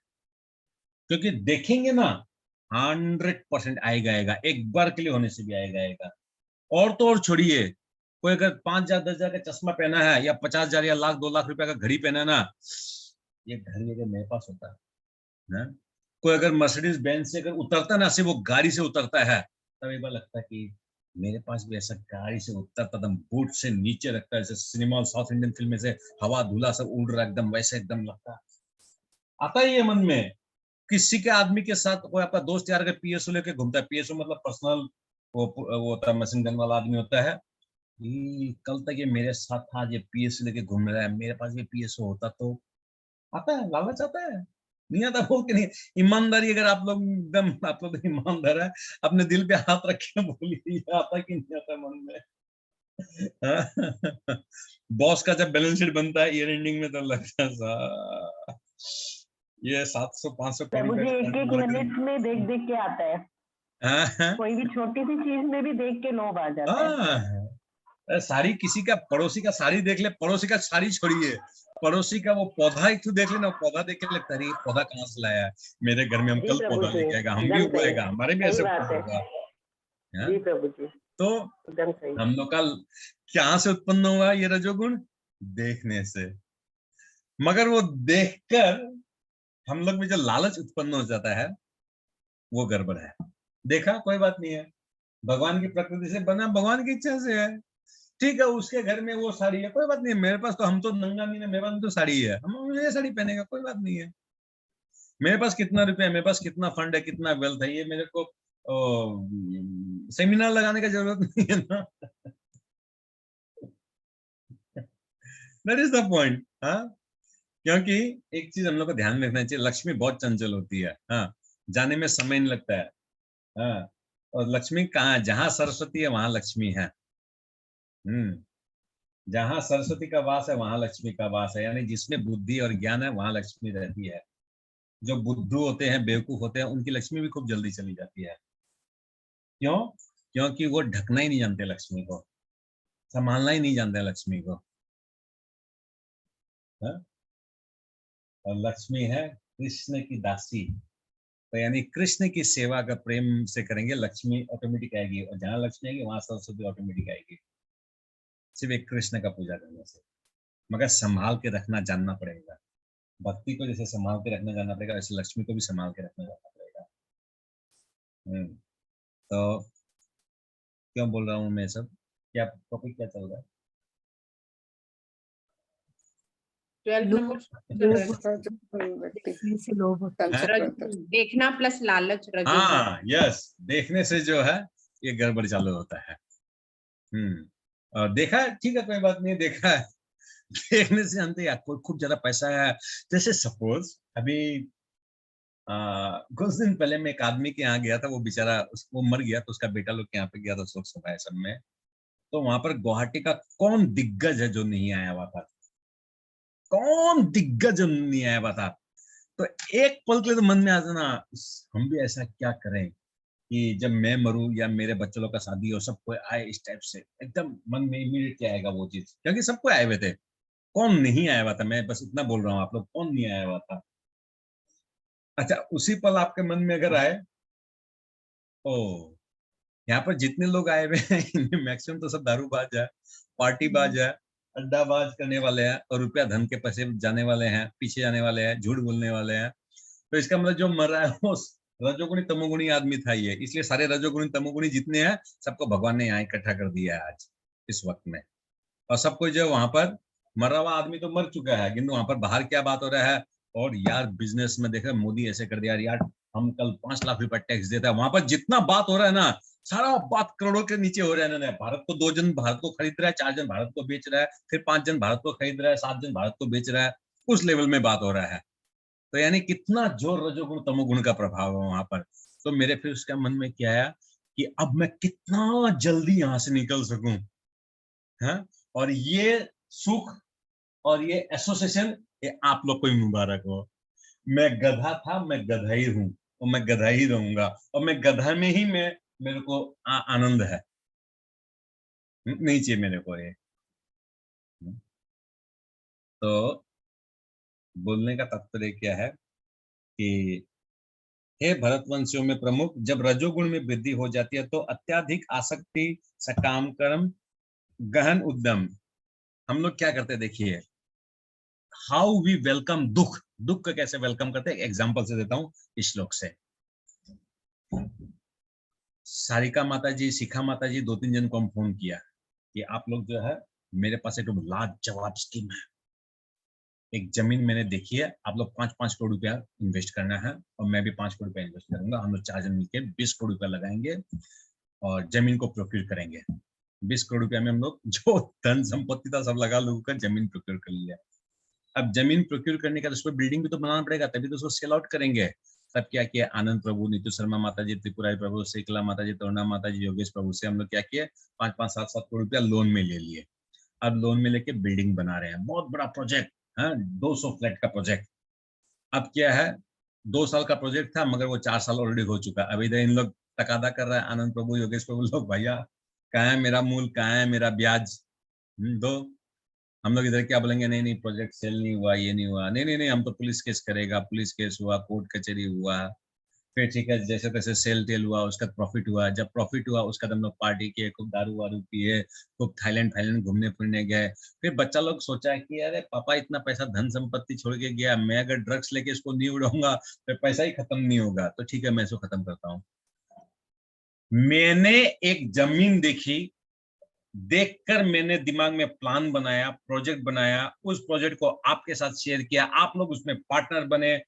क्योंकि देखेंगे ना 100% आएगा, एक बार के लिए होने से भी आएगा। और तो और छोड़िए, कोई अगर 5,000 10,000 का चश्मा पहना है या 50,000 या लाख 2 लाख रुपए का घड़ी पहना है ना, ये घड़ी अगर मेरे पास होता है, कोई अगर मर्सिडीज बेंज से अगर उतरता ना, सिर्फ वो गाड़ी से उतरता है, तब एक बार लगता है कि मेरे पास भी ऐसा गाड़ी से उतरता, एकदम बूट से नीचे रखता है, जैसे सिनेमा साउथ इंडियन फिल्म में से हवा धूला सब उड़ रहा है, एकदम वैसे एकदम लगता है। आता ही है मन में। किसी के आदमी के साथ कोई आपका दोस्त यार अगर पीएसओ लेके घूमता है, पीएसओ मतलब पर्सनल वो होता है, मशीन गन वाला आदमी होता है, कल तक ये मेरे साथ था, ये पीएसओ लेके घूम रहा है, मेरे पास ये पीएसओ होता तो। आता है, लालच आता है, नहीं आता बोल के नहीं। ईमानदारी, अगर आप लोग एकदम आप लोग ईमानदार है, अपने दिल पे हाथ रख के बोलिए, ये आता कि नहीं आता मन में। बॉस का जब बैलेंस शीट बनता है ईयर एंडिंग में, तो लगता है ये 700-500 मुझे एक एक मिनट में देख देख के आता है। कोई भी छोटी सी चीज में भी देख के लोभ आ जाता है। साड़ी, किसी का पड़ोसी का साड़ी देख ले, पड़ोसी का साड़ी छोड़िए, पड़ोसी का वो पौधा एक तो देख लेना, पौधा देख के लगता है पौधा कहाँ से लाया है, मेरे घर में हम कल पौधा लेके आएगा, हम भी उगाएगा, हमारे भी ऐसे होगा। जी प्रभु जी। तो हम लोग का क्या से उत्पन्न हुआ ये रजोगुण? देखने से। मगर वो देखकर हम लोग में जो लालच उत्पन्न हो जाता है वो गड़बड़ है। देखा, कोई बात नहीं है, भगवान की प्रकृति से बना, भगवान की इच्छा से है, ठीक है। उसके घर में वो साड़ी है, कोई बात नहीं है, मेरे पास तो, हम तो नंगा नहीं है, मेरे पास तो साड़ी है, हम ये साड़ी पहनेगा, कोई बात नहीं है। मेरे पास कितना रुपया है, मेरे पास कितना फंड है, कितना वेल्थ है, ये मेरे को सेमिनार लगाने का जरूरत नहीं है ना। That is the point. हाँ, क्योंकि एक चीज हम लोग को ध्यान में रखना चाहिए, लक्ष्मी बहुत चंचल होती है। हाँ, जाने में समय नहीं लगता है। हाँ, और लक्ष्मी कहाँ, जहां सरस्वती है वहां लक्ष्मी है। जहां सरस्वती का वास है वहां लक्ष्मी का वास है, यानी जिसमें बुद्धि और ज्ञान है वहां लक्ष्मी रहती है। जो बुद्धू होते हैं, बेवकूफ होते हैं, उनकी लक्ष्मी भी खूब जल्दी चली जाती है। क्यों? क्योंकि वो ढकना ही नहीं जानते लक्ष्मी को, संभालना ही नहीं जानते लक्ष्मी को। हाँ? और लक्ष्मी है कृष्ण की दासी, तो यानी कृष्ण की सेवा का प्रेम से करेंगे, लक्ष्मी ऑटोमेटिक आएगी, और जहां लक्ष्मी आएगी वहां सरस्वती ऑटोमेटिक आएगी, सिर्फ एक कृष्ण का पूजा करने से। मगर संभाल के रखना जानना पड़ेगा। भक्ति को जैसे संभाल के रखना जानना पड़ेगा, वैसे लक्ष्मी को भी संभाल के रखना जानना पड़ेगा। तो क्यों बोल रहा हूँ मैं सब, क्या टॉपिक क्या चल रहा है? देखना प्लस लालच। हाँ, यस, देखने से जो है ये गड़बड़ चालू होता है। और देखा है, ठीक है, कोई बात नहीं, देखा है, देखने से जानते हैं कोई खूब ज्यादा पैसा है। जैसे सपोज अभी कुछ दिन पहले मैं एक आदमी के यहाँ गया था, वो बेचारा वो मर गया, तो उसका बेटा लोग के यहाँ पे गया था शोक सभा सब में। तो वहां पर गुवाहाटी का कौन दिग्गज है जो नहीं आया हुआ था? कौन दिग्गज नहीं आया हुआ था? तो एक पल के लिए तो मन में आता ना, हम भी ऐसा क्या करें कि जब मैं मरूं या मेरे बच्चों लोग का शादी हो, सबको आए इस टाइप से, एकदम मन में इमीडिएटली आएगा वो चीज, क्योंकि सबको आए हुए थे। कौन नहीं आया हुआ था? मैं बस इतना बोल रहा हूँ, आप लोग कौन नहीं आया हुआ था? अच्छा, उसी पल आपके मन में अगर आए, ओ यहाँ पर जितने लोग आए हुए हैं इनमें मैक्सिमम तो सब दारूबाज है, पार्टीबाज है, अड्डाबाज करने वाले हैं, और रुपया धन के पैसे जाने वाले हैं, पीछे जाने वाले हैं, झूठ बोलने वाले हैं। तो इसका मतलब जो मर रहा है वो रजोगुणी तमोगुणी आदमी था ये, इसलिए सारे रजोगुणी तमोगुणी जितने हैं सबको भगवान ने यहाँ इकट्ठा कर दिया है आज इस वक्त में। और सबको जो वहां पर मरा हुआ आदमी तो मर चुका है, किंतु वहां पर बाहर क्या बात हो रहा है, और यार बिजनेस में देखा मोदी ऐसे कर दिया, यार हम कल 5 लाख रुपए टैक्स देता है। वहां पर जितना बात हो रहा है ना, सारा बात करोड़ों के नीचे हो रहा है। ना, भारत को 2 जन भारत को खरीद रहा है, 4 जन भारत को बेच रहा है, फिर 5 जन भारत को खरीद रहा है, 7 जन भारत को बेच रहा है, उस लेवल में बात हो रहा है। तो यानी कितना जोर रजोगुण तमोगुण का प्रभाव है वहां पर। तो मेरे फिर उसका मन में क्या आया कि अब मैं कितना जल्दी यहाँ से निकल सकूं, है? और ये सुख और ये एसोसिएशन, ये आप लोग को ही मुबारक हो। मैं गधा था, मैं गधा ही हूं, और मैं गधा ही रहूंगा, और मैं गधा में ही मेरे को आनंद है, नहीं चाहिए मेरे को ये। तो बोलने का तात्पर्य क्या है कि हे भरतवंशियों में प्रमुख, जब रजोगुण में वृद्धि हो जाती है तो अत्याधिक आसक्ति, सकाम कर्म, गहन उद्यम। हम लोग क्या करते हैं देखिए, हाउ वी वेलकम दुख। दुख को कैसे वेलकम करते हैं, एग्जाम्पल से देता हूं इस श्लोक से। सारिका माता जी, शिखा माता जी, 2-3 जन को हम फोन किया कि आप लोग जो है, मेरे पास एक लाजवाब स्कीम है, एक जमीन मैंने देखी है, आप लोग 5-5 करोड़ रुपया इन्वेस्ट करना है और मैं भी 5 करोड़ रुपया इन्वेस्ट करूंगा। हम लोग 4 जन मिलकर 20 करोड़ रुपया लगाएंगे और जमीन को प्रोक्योर करेंगे। 20 करोड़ रुपया में हम लोग जो धन संपत्ति था सब लगा लोगों का, जमीन प्रोक्योर कर लिया। अब जमीन प्रोक्योर करने का, तो उस पर बिल्डिंग भी तो बनाना पड़ेगा, तभी तो उसको सेल आउट करेंगे। तब क्या किया, आनंद प्रभु, नीतू शर्मा माता जी, त्रिपुरारी प्रभु, श्रीकला माता जी, तरुणा माता जी, योगेश प्रभु से हम लोग क्या किए, 5-5, 7-7 करोड़ रुपया लोन में ले लिए। अब लोन में लेके बिल्डिंग बना रहे हैं, बहुत बड़ा प्रोजेक्ट है, 200 फ्लैट का प्रोजेक्ट। अब क्या है, 2 साल का प्रोजेक्ट था मगर वो 4 साल ऑलरेडी हो चुका। अब इधर इन लोग तकादा कर रहा है, आनंद प्रभु, योगेश प्रभु लोग, भैया कहाँ है मेरा मूल, कहाँ है मेरा ब्याज, दो। हम लोग इधर क्या बोलेंगे, नहीं नहीं प्रोजेक्ट सेल नहीं हुआ, ये नहीं हुआ, नहीं नहीं नहीं हम तो पुलिस केस करेगा, पुलिस केस हुआ, कोर्ट कचहरी हुआ, फिर ठीक है जैसे तैसे सेल टेल हुआ, उसका प्रॉफिट हुआ। जब प्रॉफिट हुआ उसका हम लोग पार्टी किए, खूब दारू वारू पिए, खूब थाईलैंड घूमने फिरने गए। फिर बच्चा लोग सोचा है कि अरे पापा इतना पैसा धन संपत्ति छोड़ के गया, मैं अगर ड्रग्स लेके इसको नहीं उड़ाऊंगा तो पैसा ही खत्म नहीं होगा, तो ठीक है मैं इसको खत्म करता हूँ। मैंने एक जमीन देखी, देखकर मैंने दिमाग में प्लान बनाया, प्रोजेक्ट बनाया, उस प्रोजेक्ट को आपके साथ शेयर किया, आप लोग उसमें पार्टनर बने।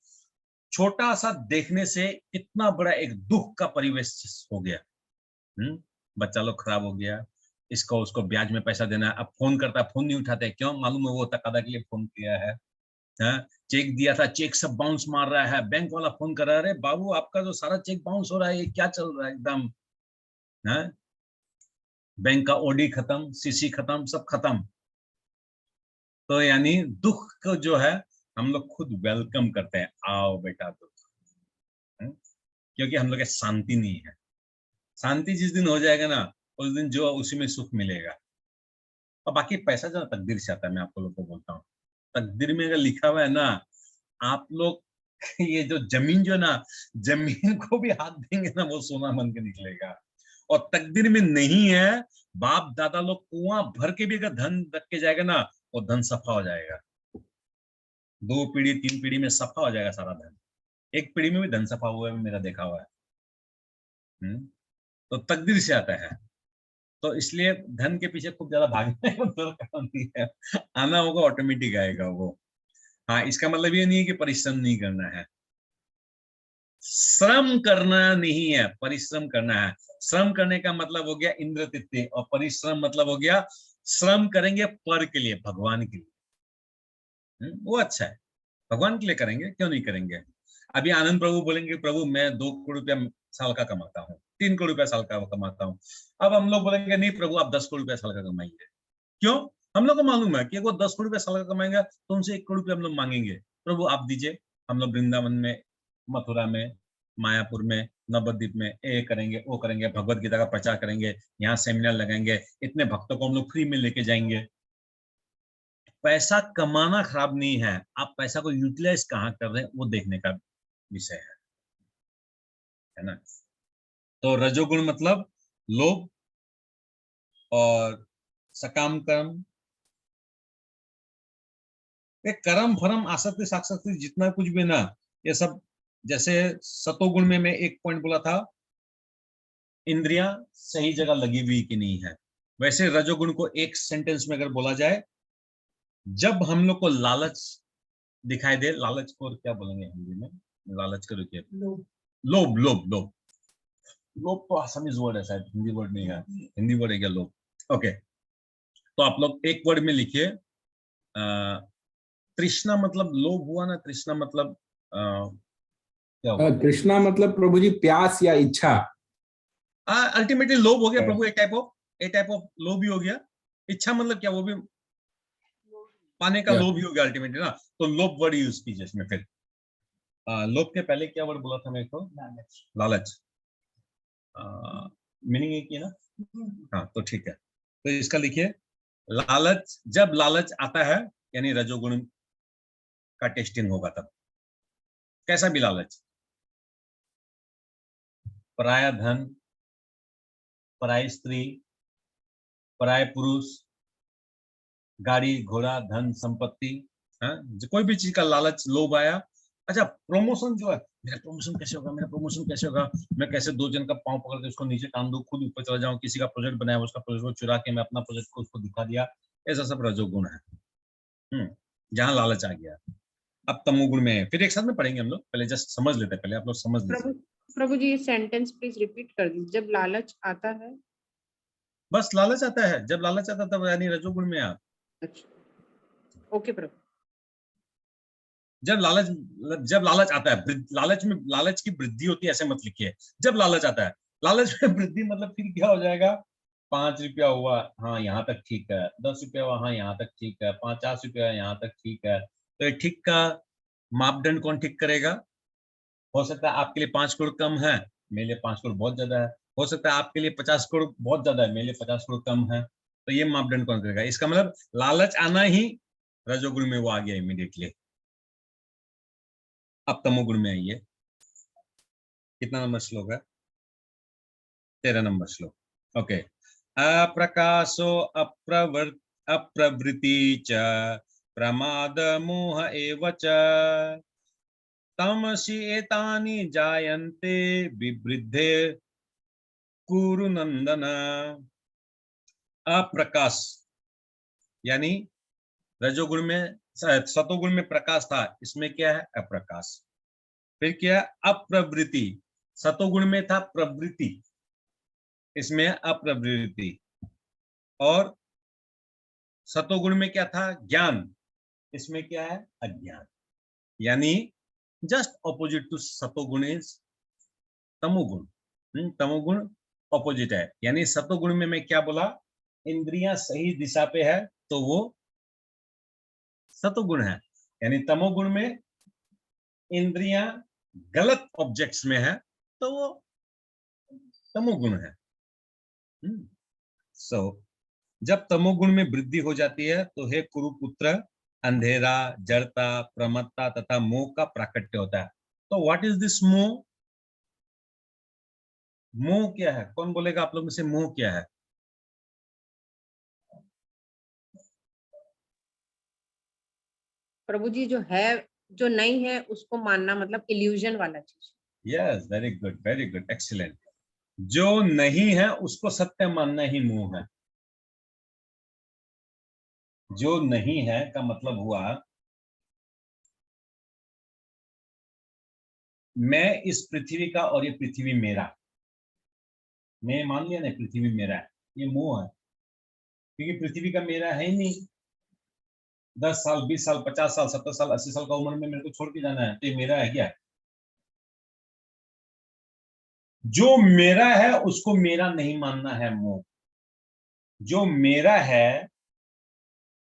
छोटा सा देखने से इतना बड़ा एक दुख का परिवेश हो गया। बच्चा लोग खराब हो गया, इसको उसको ब्याज में पैसा देना है। अब फोन करता है, फोन नहीं उठाते, क्यों मालूम है, वो तकादा के लिए फोन किया है। चेक दिया था, चेक सब बाउंस मार रहा है, बैंक वाला फोन कर रहा है, अरे बाबू आपका जो सारा चेक बाउंस हो रहा है, ये क्या चल रहा है एकदम, बैंक का ओडी खत्म, सीसी खत्म, सब खत्म। तो यानी दुख को जो है हम लोग खुद वेलकम करते हैं, आओ बेटा दुख, क्योंकि हम लोग के शांति नहीं है। शांति जिस दिन हो जाएगा ना, उस दिन जो उसी में सुख मिलेगा। और बाकी पैसा जो तकदीर से आता है, मैं आपको लोग को बोलता हूँ, तकदीर में अगर लिखा हुआ है ना, आप लोग ये जो जमीन जो ना, जमीन को भी हाथ देंगे ना, वो सोना बन के निकलेगा। और तकदीर में नहीं है, बाप दादा लोग कुआं भर के भी अगर धन रख के जाएगा ना, वो धन सफा हो जाएगा। 2 पीढ़ी 3 पीढ़ी में सफा हो जाएगा सारा धन। एक पीढ़ी में भी धन सफा हुआ है, मेरा देखा हुआ है। तो तकदीर से आता है, तो इसलिए धन के पीछे खूब ज्यादा भागने का दरकार नहीं है, आना होगा ऑटोमेटिक आएगा वो। हाँ, इसका मतलब ये नहीं है कि परिश्रम नहीं करना है, श्रम करना नहीं है, परिश्रम करना है। श्रम करने का मतलब हो गया इंद्र तिथि, और परिश्रम मतलब हो गया श्रम करेंगे पर के लिए, भगवान के लिए। वो अच्छा है, भगवान के लिए करेंगे, क्यों नहीं करेंगे। अभी आनंद प्रभु बोलेंगे, प्रभु मैं 2 करोड़ रुपया साल का कमाता हूँ, 3 करोड़ रुपया साल का कमाता हूँ। अब हम लोग बोलेंगे नहीं प्रभु आप 10 करोड़ रुपया साल का कमाएंगे। क्यों, हम लोग को मालूम है कि वो 10 करोड़ रुपया साल का कमाएंगे तो उनसे 1 करोड़ रुपया हम लोग मांगेंगे, प्रभु आप दीजिए। हम लोग वृंदावन में, मथुरा में, मायापुर में, नवद्वीप में ये करेंगे, वो करेंगे, भगवत गीता का प्रचार करेंगे, यहाँ सेमिनार लगाएंगे, इतने भक्तों को हम लोग फ्री में लेके जाएंगे। पैसा कमाना खराब नहीं है, आप पैसा को यूटिलाइज कहाँ कर रहे हैं वो देखने का विषय है ना। तो रजोगुण मतलब लोभ और सकाम कर्म, कर्म फरम आसक्ति साक्षात्ति जितना कुछ भी ना, ये सब। जैसे सतोगुण में मैं एक पॉइंट बोला था, इंद्रियां सही जगह लगी हुई कि नहीं है। वैसे रजोगुण को एक सेंटेंस में अगर बोला जाए, जब हम लोग को लालच दिखाई दे, लालच को क्या बोलेंगे हिंदी में, लालच करो क्या, लोभ लोभ लोभ लोभ तो असमीज वर्ड है शायद, हिंदी वर्ड नहीं है, हिंदी वर्ड है क्या लोभ। ओके, तो आप लोग एक वर्ड में लिखिए, तृष्णा मतलब लोभ हुआ ना, तृष्णा मतलब क्या हुआ? तृष्णा मतलब प्रभु जी प्यास या इच्छा। अल्टीमेटली लोभ हो गया प्रभु, एक टाइप ऑफ लोभ ही हो गया। इच्छा मतलब क्या, वो भी पाने का लोभ ही हो गया अल्टीमेटली ना। तो लोभ वर्ड यूज कीजिए इसमें। फिर लोभ के पहले क्या वर्ड बोला था मेरे को, लालच। मीनिंग एक ही है ना। हाँ तो ठीक है, तो इसका लिखिए, लालच, जब लालच आता है यानी रजोगुण का टेस्टिंग होगा। तब कैसा भी लालच, पराया धन, पराई स्त्री, पराये पुरुष, गाड़ी घोड़ा, धन संपत्ति, कोई भी चीज का लालच, लोभ आया। अच्छा, प्रमोशन जो है, मेरा प्रमोशन कैसे होगा, मेरा प्रमोशन कैसे होगा, मैं कैसे 2 जन का पांव पकड़ के उसको नीचे टांग दूं, खुद ऊपर चला जाऊं, किसी का प्रोजेक्ट बनाया उसका प्रोजेक्ट को चुरा के मैं अपना प्रोजेक्ट को उसको दिखा दिया, ऐसा सब रजोगुण है। जहां लालच आ गया। अब तमोगुण में फिर एक साथ में पढ़ेंगे हम लोग, पहले जस्ट समझ लेते हैं, पहले आप लोग समझ लीजिए। प्रभु जी ये सेंटेंस प्लीज रिपीट कर दीजिए। जब लालच आता है, बस लालच आता है, जब लालच आता है तब यानी रजोगुण में आप। अच्छा, ओके प्रभु। जब लालच आता है, लालच की वृद्धि होती है ऐसे मत लिखिए। जब लालच आता है, लालच में वृद्धि मतलब फिर क्या हो जाएगा, 5 रुपया हुआ, हाँ यहाँ तक ठीक है, 10 रुपया हुआ, हाँ यहाँ तक ठीक है, 50 रुपया यहाँ तक ठीक है। तो ये ठीक का मापदंड कौन ठीक करेगा? हो सकता है आपके लिए 5 करोड़ कम है, मेरे लिए 5 करोड़ बहुत ज्यादा है। हो सकता है आपके लिए 50 करोड़ बहुत ज्यादा है, मेरे लिए 50 करोड़ कम है। तो ये मापदंड कौन करेगा? इसका मतलब लालच आना ही रजोगुण में वो आ गया इमीडिएटली। अब तमोगुण में आइए। कितना नंबर श्लोक है? 13 नंबर श्लोक। ओके। अप्रकाशो अप्रवृत्ति च प्रमाद मोह एव च तमसि एतानि जायन्ते विवृद्धे कुरु नंदन। अप्रकाश यानी रजोगुण में, सतोगुण में प्रकाश था, इसमें क्या है? अप्रकाश। फिर क्या है? अप्रवृत्ति। सतोगुण में था प्रवृत्ति, इसमें अप्रवृत्ति। और सतोगुण में क्या था? ज्ञान, इसमें क्या है? अज्ञान। यानी जस्ट ऑपोजिट टू सतोगुण इज तमोगुण। तमोगुण ऑपोजिट है। यानी सतोगुण में मैं क्या बोला? इंद्रियां सही दिशा पे है तो वो सतोगुण है। यानी तमोगुण में इंद्रियां गलत ऑब्जेक्ट्स में है तो वो तमोगुण है। सो जब तमोगुण में वृद्धि हो जाती है तो हे कुरुपुत्र, अंधेरा, जड़ता, प्रमत्ता तथा मोह का प्राकट्य होता है। तो व्हाट इज दिस मोह? मोह क्या है? कौन बोलेगा आप लोग में से मोह क्या है? प्रभु जी जो है, जो नहीं है उसको मानना, मतलब इल्यूजन वाला चीज। Yes, very good, excellent. जो नहीं है उसको सत्य मानना ही मोह है। जो नहीं है का मतलब हुआ मैं इस पृथ्वी का और ये पृथ्वी मेरा, मैं मान लिया ना पृथ्वी मेरा है, ये मोह है। क्योंकि पृथ्वी का मेरा है ही नहीं। 10 साल, 20 साल, 50 साल, 70 साल, 80 साल का उम्र में मेरे को छोड़ के जाना है, तो ये मेरा है क्या? जो मेरा है उसको मेरा नहीं मानना है मोह। जो मेरा है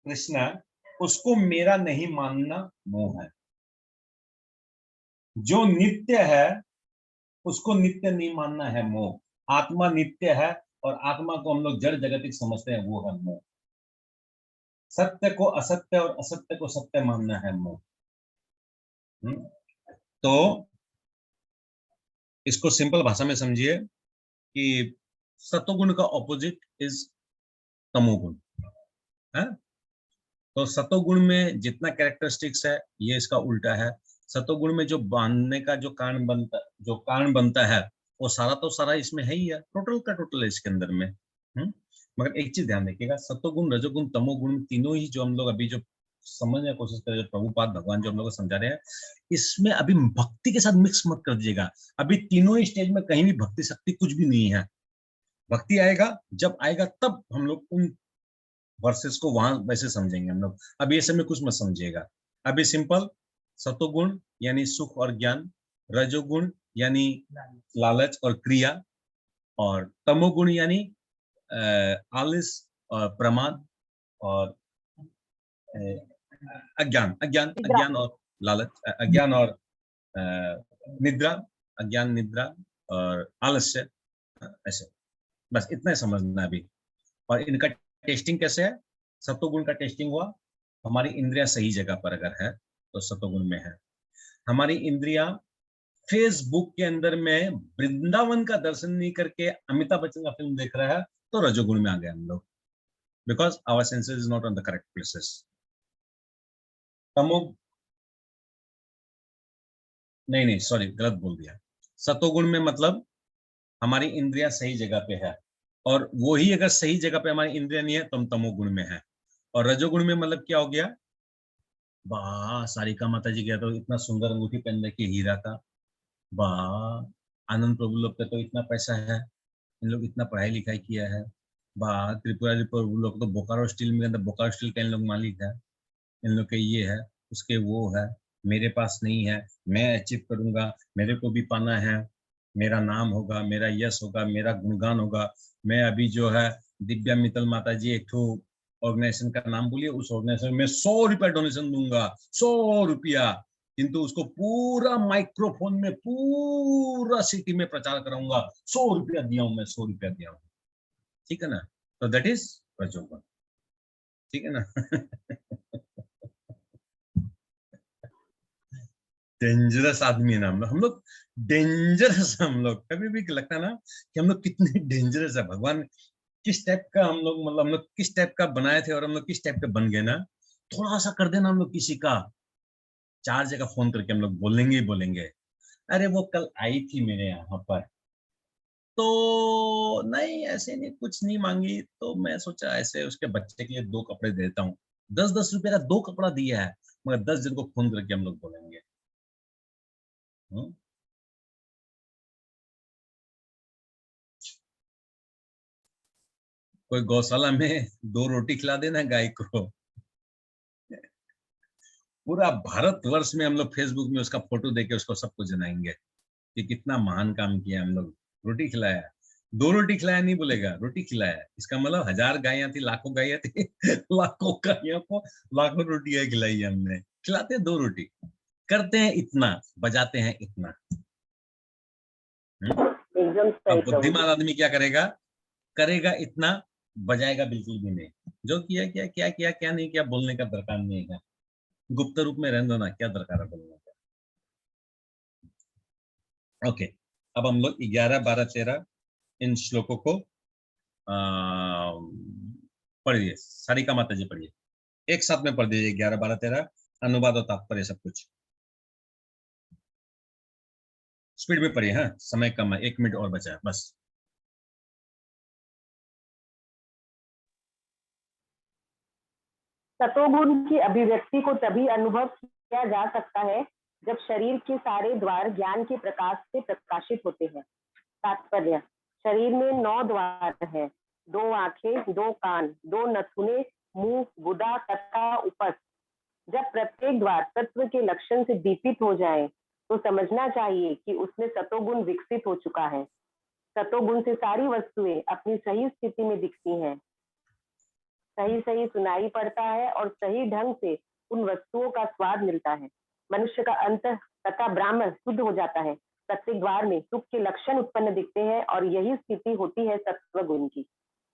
कृष्णा, उसको मेरा नहीं मानना मोह है। जो नित्य है उसको नित्य नहीं मानना है मोह। आत्मा नित्य है और आत्मा को हम लोग जड़ जगतिक समझते हैं, वो है मोह। सत्य को असत्य और असत्य को सत्य मानना है मोह। तो इसको सिंपल भाषा में समझिए कि सतोगुण का ऑपोजिट इज तमोगुण है। तो सतोगुण में जितना कैरेक्टरिस्टिक्स है ये इसका उल्टा है। सतोगुण में जो बांधने का जो कारण बनता है वो सारा तो सारा इसमें है ही है, टोटल का टोटल है इसके अंदर में। मगर एक चीज ध्यान रखिएगा, सतोगुण, रजोगुण, तमोगुण तीनों ही जो हम लोग अभी जो समझने की कोशिश कर रहे हैं, प्रभुपाद भगवान जो हम लोग को समझा रहे हैं, इसमें अभी भक्ति के साथ मिक्स मत कर दीजिएगा। अभी तीनों ही स्टेज में कहीं भी भक्ति शक्ति कुछ भी नहीं है। भक्ति आएगा, जब आएगा तब हम लोग उन वर्सेस को वहां वैसे समझेंगे हम लोग। अब ये समय कुछ मत समझिएगा। अभी सिंपल सतोगुण यानी सुख और ज्ञान, रजोगुण यानी लालच और क्रिया, और तमोगुण यानी आलस और प्रमाद और अज्ञान और लालच, अज्ञान और निद्रा, अज्ञान, निद्रा और आलस्य, ऐसे बस इतना समझना अभी। और इनका टेस्टिंग कैसे है? सतोगुण का टेस्टिंग हुआ, हमारी इंद्रियां सही जगह पर अगर है तो सतोगुण में है। हमारी इंद्रियां फेसबुक के अंदर में वृंदावन का दर्शन नहीं करके अमिताभ बच्चन का फिल्म देख रहा है तो रजोगुण में आ गए हम लोग। because our senses is not on the correct places. नहीं सॉरी, गलत बोल दिया। सतोगुण में मतलब हमारी इंद्रियां सही जगह पे है, और वो ही अगर सही जगह पे हमारी इंद्रियां नहीं है तो हम तमोगुण में है। और रजोगुण में मतलब क्या हो गया, वाह सारिका माता जी गया तो इतना सुंदर अंगूठी पहन रखी हीरा का, वाह आनंद प्रभु लोग पे तो इतना पैसा है, इन लोग इतना पढ़ाई लिखाई किया है, वाह त्रिपुरारी प्रभु लोग तो बोकारो स्टील में, बोकारो स्टील का इन लोग मालिक है, इन लोग के ये है उसके वो है, मेरे पास नहीं है, मैं अचीव करूंगा, मेरे को भी पाना है, मेरा नाम होगा, मेरा यश होगा, मेरा गुणगान होगा। मैं अभी जो है दिव्या मित्तल माता जी एक ऑर्गेनाइजेशन का नाम बोलिए, उस ऑर्गेनाइजेशन में 100 रुपया डोनेशन दूंगा, 100 रुपया, किंतु उसको पूरा माइक्रोफोन में पूरा सिटी में प्रचार कराऊंगा, 100 रुपया दिया हूं मैं, 100 रुपया दिया हूं, ठीक है ना। तो दैट इज रजोगुण, ठीक है ना। डेंजरस आदमी है ना हम लोग डेंजरस, हम लोग कभी भी लगता है ना कि हम लोग कितने डेंजरस है, भगवान किस टाइप का हम लोग, मतलब हम लोग किस टाइप का बनाए थे और हम लोग किस टाइप के बन गए ना। थोड़ा सा कर देना हम लोग किसी का, 4 जगह फोन करके हम लोग बोलेंगे ही बोलेंगे, अरे वो कल आई थी मेरे यहाँ पर, तो नहीं ऐसे नहीं, कुछ नहीं मांगी, तो मैं सोचा ऐसे उसके बच्चे के लिए 2 कपड़े देता हूँ, 10-10 रुपए का 2 कपड़ा दिया है, मगर 10 जन को फोन करके हम लोग बोलेंगे। कोई गौशाला में 2 रोटी खिला देना गाय को, पूरा भारतवर्ष में हम लोग फेसबुक में उसका फोटो देके उसको सबको जनाएंगे कि कितना महान काम किया हम लोग, रोटी खिलाया। 2 रोटी खिलाया नहीं बोलेगा, रोटी खिलाया, इसका मतलब 1000 गायें थी, लाखों गायें थी, लाखों गायों को लाखों रोटियां खिलाई हमने। खिलाते 2 रोटी, करते हैं इतना, बजाते हैं इतना। अब बुद्धिमान आदमी क्या करेगा, करेगा इतना, बजाएगा बिल्कुल भी नहीं, जो किया क्या क्या किया क्या नहीं किया बोलने का दरकार नहीं है, गुप्त रूप में रहने दो ना, क्या दरकार है बोलने का। ओके, अब हम लोग 11, 12, 13 इन श्लोकों को पढ़िए, सारिका माता जी पढ़िए, एक साथ में पढ़ दीजिए, 11, 12, 13 अनुवाद और तात्पर्य सब कुछ स्पीड में पढ़िए। हाँ समय कम है, 1 मिनट और बचा है बस। सतोगुण की अभिव्यक्ति को तभी अनुभव किया जा सकता है जब शरीर के सारे द्वार ज्ञान के प्रकाश से प्रकाशित होते हैं। तात्पर्य, शरीर में 9 द्वार है, 2 आंखें, 2 कान, 2 नथुने, मुंह, गुदा तथा उपस्थ। जब प्रत्येक द्वार तत्व के लक्षण से दीपित हो जाए तो समझना चाहिए कि उसमें सतोगुण विकसित हो चुका है। सतोगुण से सारी वस्तुएं अपनी सही स्थिति में दिखती हैं, सही सुनाई पड़ता है और सही ढंग से उन वस्तुओं का स्वाद मिलता है। मनुष्य का अंतः तथा ब्राह्मण शुद्ध हो जाता है। प्रत्येक द्वार में सुख के लक्षण उत्पन्न दिखते हैं और यही स्थिति होती है सत्व गुण की।